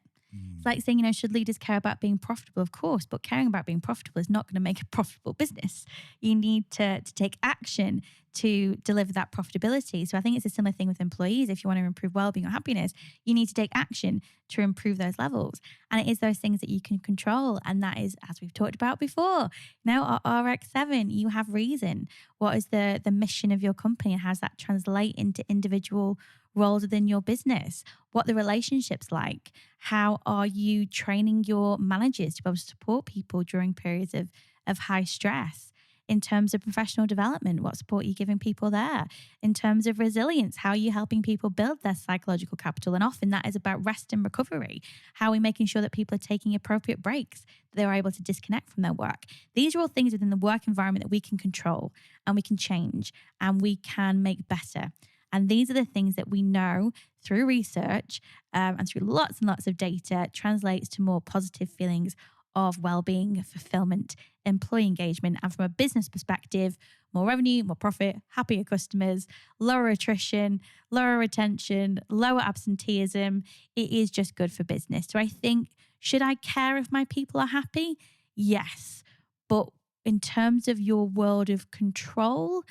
It's like saying, should leaders care about being profitable? Of course, but caring about being profitable is not going to make a profitable business. You need to take action to deliver that profitability. So I think it's a similar thing with employees. If you want to improve well-being or happiness, you need to take action to improve those levels. And it is those things that you can control. And that is, as we've talked about before, our RX7, you have reason. What is the mission of your company and how does that translate into individual roles within your business? What the relationships like? How are you training your managers to be able to support people during periods of high stress? In terms of professional development, what support are you giving people there? In terms of resilience, how are you helping people build their psychological capital? And often that is about rest and recovery. How are we making sure that people are taking appropriate breaks, that they're able to disconnect from their work? These are all things within the work environment that we can control and we can change and we can make better. And these are the things that we know through research and through lots and lots of data translates to more positive feelings of well-being, fulfillment, employee engagement, and from a business perspective, more revenue, more profit, happier customers, lower attrition, lower retention, lower absenteeism. It is just good for business. So I think, should I care if my people are happy? Yes. But in terms of your world of control,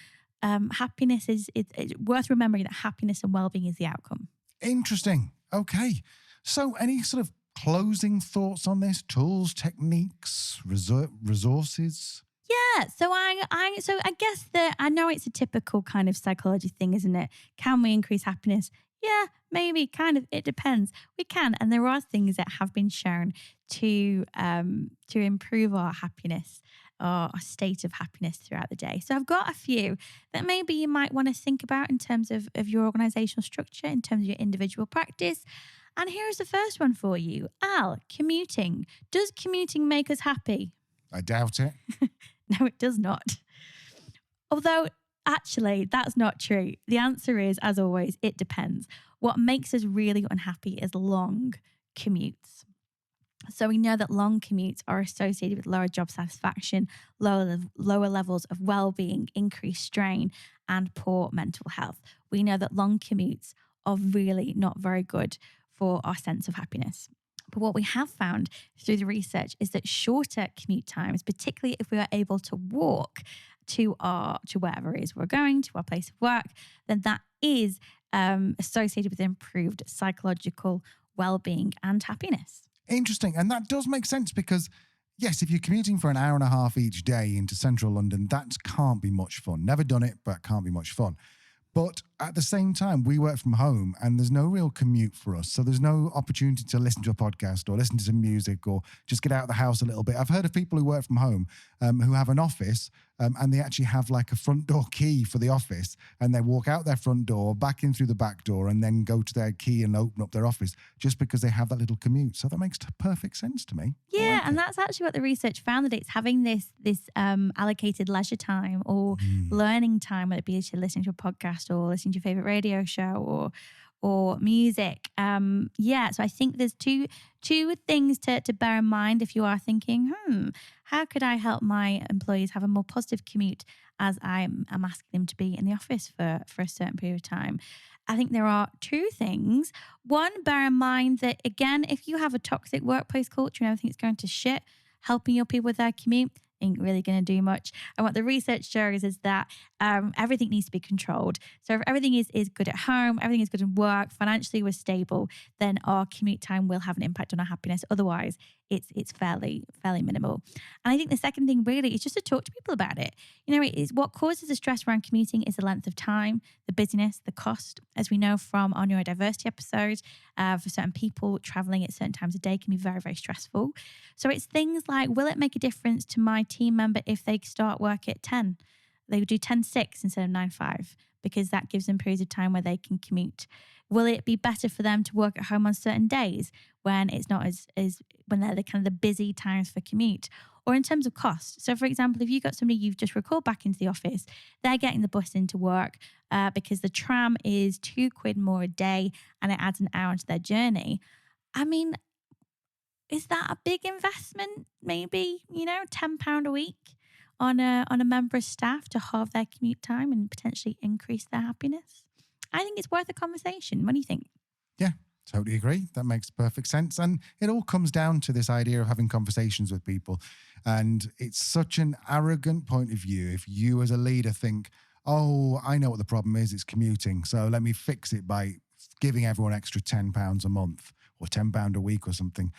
happiness it's worth remembering that happiness and well-being is the outcome. Interesting. Okay. So, any sort of closing thoughts on this? Tools, techniques, resources? Yeah, so I guess that I know it's a typical kind of psychology thing, isn't it? Can we increase happiness? Yeah, maybe. Kind of. It depends. We can, and there are things that have been shown to improve our happiness, or our state of happiness throughout the day. So I've got a few that maybe you might want to think about in terms of your organizational structure, in terms of your individual practice. And here's the first one for you, Al. Commuting. Does commuting make us happy? I doubt it. No, it does not. Although, actually, that's not true. The answer is, as always, it depends. What makes us really unhappy is long commutes. So we know that long commutes are associated with lower job satisfaction, lower levels of well-being, increased strain, and poor mental health. We know that long commutes are really not very good for our sense of happiness. But what we have found through the research is that shorter commute times, particularly if we are able to walk to wherever it is we're going, to our place of work, then that is associated with improved psychological well-being and happiness. Interesting. And that does make sense because, yes, if you're commuting for an hour and a half each day into central London, that can't be much fun. Never done it, but can't be much fun. But at the same time, we work from home and there's no real commute for us. So there's no opportunity to listen to a podcast or listen to some music or just get out of the house a little bit. I've heard of people who work from home who have an office and they actually have like a front door key for the office, and they walk out their front door, back in through the back door, and then go to their key and open up their office just because they have that little commute. So that makes perfect sense to me. Yeah, and that's actually what the research found, that it's having this allocated leisure time or learning time, whether it be to listening to a podcast or listening to your favorite radio show or music. So I think there's two things to bear in mind if you are thinking, how could I help my employees have a more positive commute as I'm asking them to be in the office for a certain period of time. I think there are two things. One, bear in mind that, again, if you have a toxic workplace culture and everything's going to shit, helping your people with their commute ain't really going to do much. And what the research shows is that everything needs to be controlled. So if everything is good at home, everything is good at work, financially we're stable, then our commute time will have an impact on our happiness. Otherwise, it's fairly minimal. And I think the second thing really is just to talk to people about it. You know, it is what causes the stress around commuting is the length of time, the busyness, the cost. As we know from our neurodiversity episodes, for certain people, traveling at certain times of day can be very, very stressful. So it's things like, will it make a difference to my team member if they start work at 10? They would do 10-6 instead of 9-5, because that gives them periods of time where they can commute. Will it be better for them to work at home on certain days when it's not as when they're the kind of the busy times for commute? Or in terms of cost. So for example, if you've got somebody you've just recalled back into the office, they're getting the bus into work because the tram is £2 more a day and it adds an hour into their journey. I mean, is that a big investment? Maybe, £10 a week on a member of staff to halve their commute time and potentially increase their happiness? I think it's worth a conversation. What do you think? Yeah, totally agree. That makes perfect sense. And it all comes down to this idea of having conversations with people. And it's such an arrogant point of view if you as a leader think, oh, I know what the problem is, it's commuting, so let me fix it by giving everyone extra £10 a month or £10 a week or something.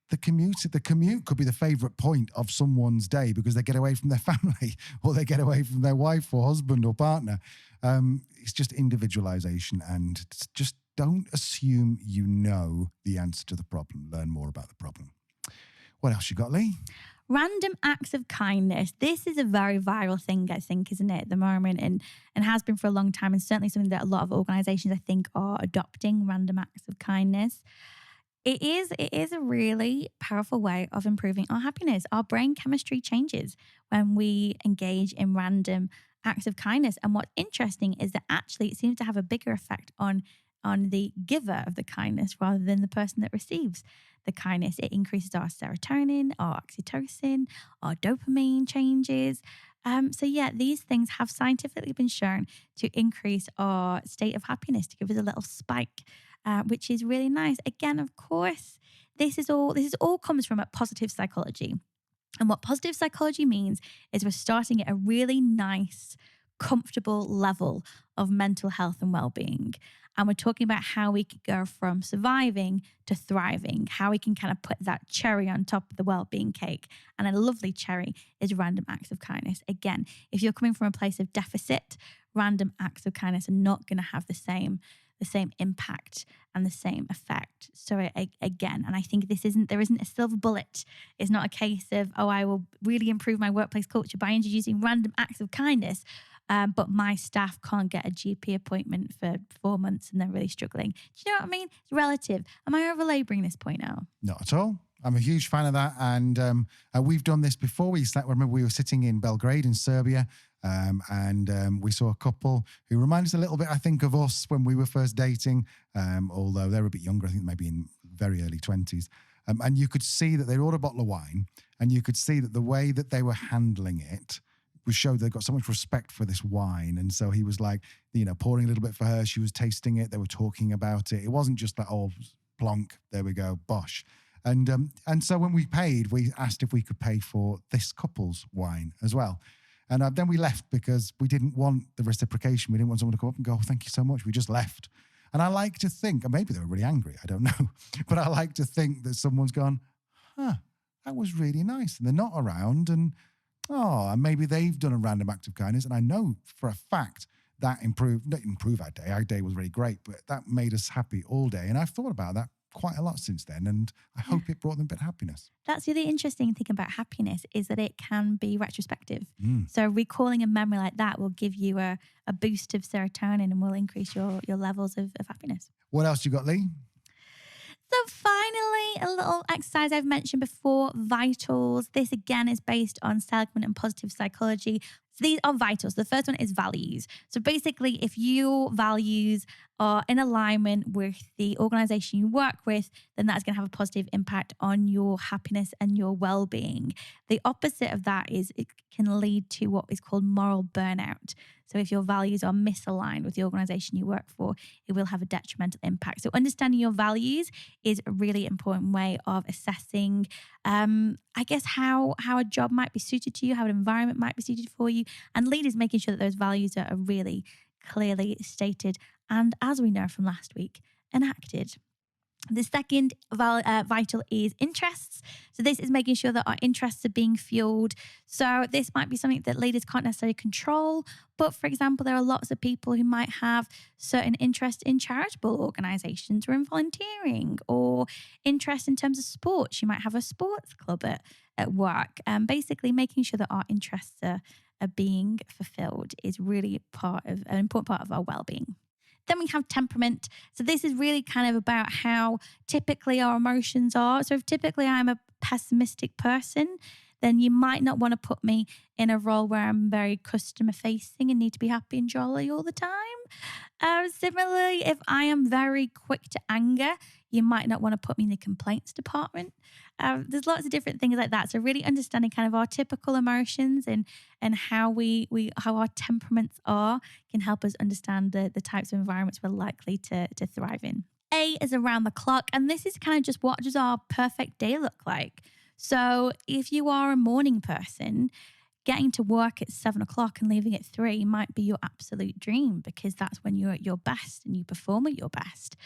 The commute could be the favorite point of someone's day because they get away from their family or they get away from their wife or husband or partner. It's just individualization, and just don't assume you know the answer to the problem. Learn more about the problem. What else you got, Lee? Random acts of kindness. This is a very viral thing, I think, isn't it, at the moment, and has been for a long time, and certainly something that a lot of organizations, I think, are adopting, random acts of kindness. It is a really powerful way of improving our happiness. Our brain chemistry changes when we engage in random acts of kindness. And what's interesting is that actually it seems to have a bigger effect on the giver of the kindness rather than the person that receives the kindness. It increases our serotonin, our oxytocin, our dopamine changes. These things have scientifically been shown to increase our state of happiness, to give us a little spike. Which is really nice. Again, of course, this is all comes from a positive psychology. And what positive psychology means is we're starting at a really nice, comfortable level of mental health and well-being. And we're talking about how we could go from surviving to thriving, how we can kind of put that cherry on top of the well-being cake. And a lovely cherry is random acts of kindness. Again, if you're coming from a place of deficit, random acts of kindness are not going to have the same impact and the same effect. So again, and I think there isn't a silver bullet. It's not a case of, I will really improve my workplace culture by introducing random acts of kindness. But my staff can't get a GP appointment for 4 months and they're really struggling. Do you know what I mean? It's relative. Am I over-labouring this point now? Not at all. I'm a huge fan of that. And we've done this before. Remember we were sitting in Belgrade in Serbia and we saw a couple who remind us a little bit, I think, of us when we were first dating, although they're a bit younger, I think maybe in very early 20s. And you could see that they ordered a bottle of wine and you could see that the way that they were handling it showed they've got so much respect for this wine. And so he was like, pouring a little bit for her. She was tasting it. They were talking about it. It wasn't just like, plonk, there we go, bosh. And so when we paid, we asked if we could pay for this couple's wine as well. And then we left because we didn't want the reciprocation. We didn't want someone to come up and go, thank you so much. We just left. And I like to think, and maybe they were really angry, I don't know, but I like to think that someone's gone, that was really nice. And they're not around and and maybe they've done a random act of kindness. And I know for a fact that didn't improve our day. Our day was really great, but that made us happy all day. And I've thought about that quite a lot since then. And I hope it brought them a bit of happiness. That's really interesting thing about happiness is that it can be retrospective. So recalling a memory like that will give you a boost of serotonin and will increase your levels of happiness. What else you got, Lee? So finally, a little exercise I've mentioned before, vitals. This again is based on Seligman and positive psychology. So these are vitals. The first one is values. So basically, if your values are in alignment with the organization you work with, then that's going to have a positive impact on your happiness and your well-being. The opposite of that is it can lead to what is called moral burnout. So if your values are misaligned with the organization you work for, it will have a detrimental impact. So understanding your values is a really important way of assessing, I guess, how a job might be suited to you, how an environment might be suited for you, and leaders making sure that those values are really clearly stated and, as we know from last week, enacted. The second vital is interests. So this is making sure that our interests are being fueled. So this might be something that leaders can't necessarily control. But for example, there are lots of people who might have certain interest in charitable organizations or in volunteering or interest in terms of sports. You might have a sports club at work. Basically making sure that our interests are being fulfilled is really an important part of our well-being. Then we have temperament. So this is really kind of about how typically our emotions are. So if typically I'm a pessimistic person, then you might not want to put me in a role where I'm very customer facing and need to be happy and jolly all the time. Similarly, if I am very quick to anger, you might not want to put me in the complaints department. There's lots of different things like that. So really understanding kind of our typical emotions and how how our temperaments are can help us understand the types of environments we're likely to thrive in. A is around the clock. And this is kind of just what does our perfect day look like? So if you are a morning person, getting to work at 7 o'clock and leaving at 3 might be your absolute dream because that's when you're at your best and you perform at your best.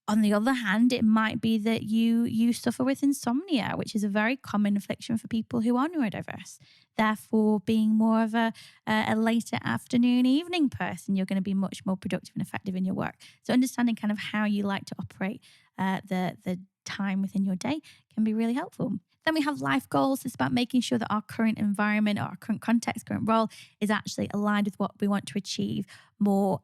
On the other hand, it might be that you suffer with insomnia, which is a very common affliction for people who are neurodiverse. Therefore, being more of a later afternoon, evening person, you're going to be much more productive and effective in your work. So understanding kind of how you like to operate the time within your day can be really helpful. Then we have life goals. It's about making sure that our current environment or our current context, current role is actually aligned with what we want to achieve more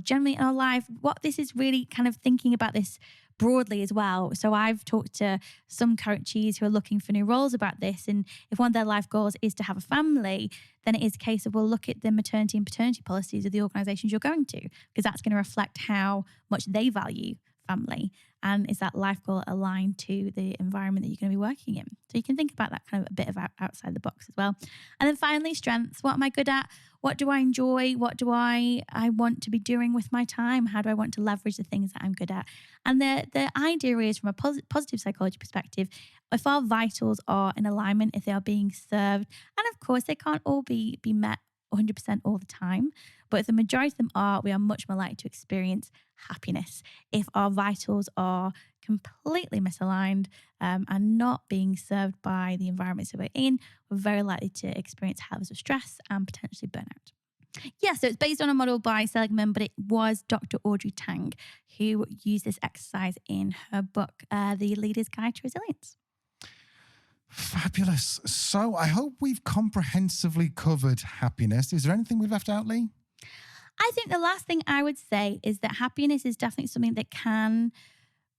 generally in our life. What this is really kind of thinking about this broadly as well. So I've talked to some coaches who are looking for new roles about this. And if one of their life goals is to have a family, then it is a case of, we'll look at the maternity and paternity policies of the organizations you're going to, because that's going to reflect how much they value family. And is that life goal aligned to the environment that you're going to be working in? So you can think about that kind of a bit of outside the box as well. And then finally, strengths. What am I good at? What do I enjoy? What do I want to be doing with my time? How do I want to leverage the things that I'm good at? And the idea is, from a positive psychology perspective, if our vitals are in alignment, if they are being served, and of course they can't all be met 100% all the time, but if the majority of them are, we are much more likely to experience happiness. If our vitals are completely misaligned and not being served by the environments that we're in, we're very likely to experience high levels of stress and potentially burnout. Yeah, so it's based on a model by Seligman, but it was Dr. Audrey Tang who used this exercise in her book, The Leader's Guide to Resilience. Fabulous. So I hope we've comprehensively covered happiness. Is there anything we've left out, Lee? I think the last thing I would say is that happiness is definitely something that can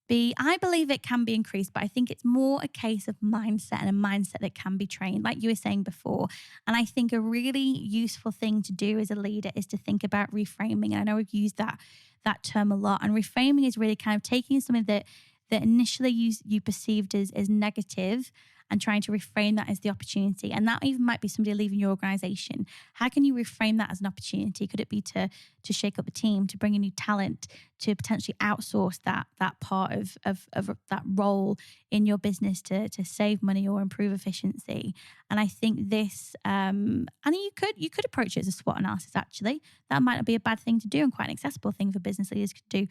be, I believe it can be increased, but I think it's more a case of mindset and a mindset that can be trained, like you were saying before. And I think a really useful thing to do as a leader is to think about reframing. And I know we've used that term a lot. And reframing is really kind of taking something that initially you perceived as negative and trying to reframe that as the opportunity. And that even might be somebody leaving your organization. How can you reframe that as an opportunity? Could it be to shake up the team, to bring in new talent, to potentially outsource that part of that role in your business to save money or improve efficiency? And I think this, and you could approach it as a SWOT analysis, actually. That might not be a bad thing to do and quite an accessible thing for business leaders to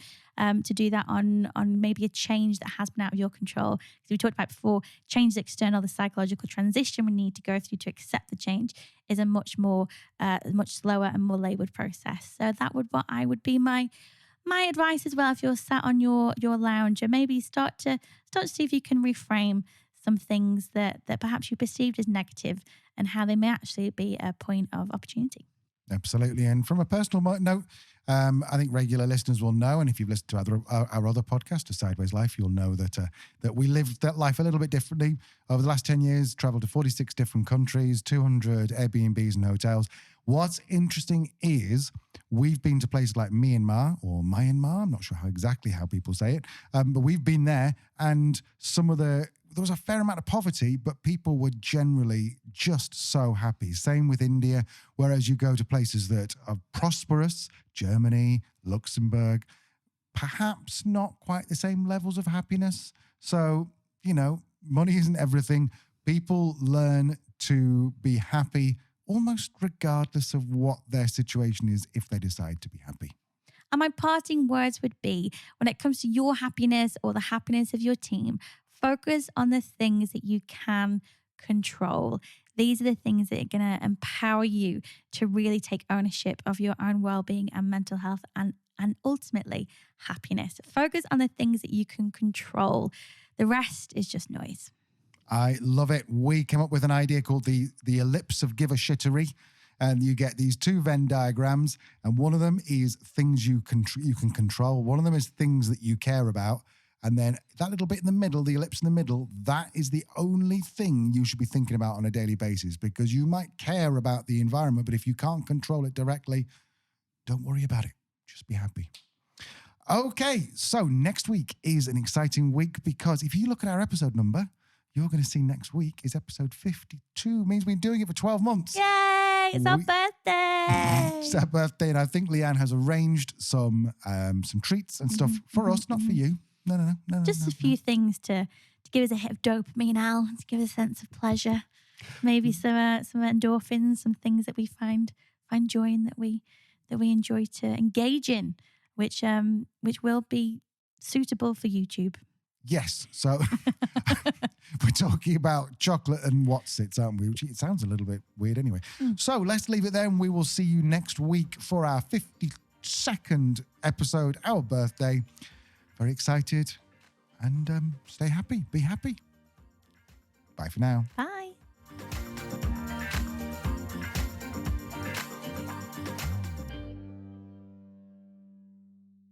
do that on maybe a change that has been out of your control. Because we talked about before, change is external. The psychological transition we need to go through to accept the change is a much slower and more laboured process. So that would be my advice as well. If you're sat on your lounge, and maybe start to see if you can reframe some things that perhaps you perceived as negative and how they may actually be a point of opportunity. Absolutely. And from a personal note, I think regular listeners will know, and if you've listened to our other podcast, A Sideways Life, you'll know that we lived that life a little bit differently. Over the last 10 years, traveled to 46 different countries, 200 Airbnbs and hotels. What's interesting is we've been to places like Myanmar or Myanmar, I'm not sure exactly how people say it, but we've been there, and there was a fair amount of poverty, but people were generally just so happy. Same with India, whereas you go to places that are prosperous, Germany, Luxembourg, perhaps not quite the same levels of happiness. So, money isn't everything. People learn to be happy almost regardless of what their situation is if they decide to be happy. And my parting words would be, when it comes to your happiness or the happiness of your team, focus on the things that you can control. These are the things that are going to empower you to really take ownership of your own well-being and mental health and ultimately happiness. Focus on the things that you can control. The rest is just noise. I love it. We came up with an idea called the ellipse of give-a-shittery. And you get these two Venn diagrams, and one of them is things you can control. One of them is things that you care about. And then that little bit in the middle, the ellipse in the middle, that is the only thing you should be thinking about on a daily basis, because you might care about the environment, but if you can't control it directly, don't worry about it. Just be happy. Okay, so next week is an exciting week, because if you look at our episode number, you're going to see next week is episode 52. Means we've been doing it for 12 months. Yay! It's our birthday. It's our birthday, and I think Leanne has arranged some treats and stuff for us, not for you. No. Just a few things to give us a hit of dopamine, Al, to give us a sense of pleasure. Maybe some endorphins, some things that we find joy in, that we enjoy to engage in, which will be suitable for YouTube. Yes. So we're talking about chocolate and what's-its, aren't we? Which it sounds a little bit weird anyway. So let's leave it there, and we will see you next week for our 52nd episode, our birthday. Very excited, and stay happy. Be happy. Bye for now. Bye.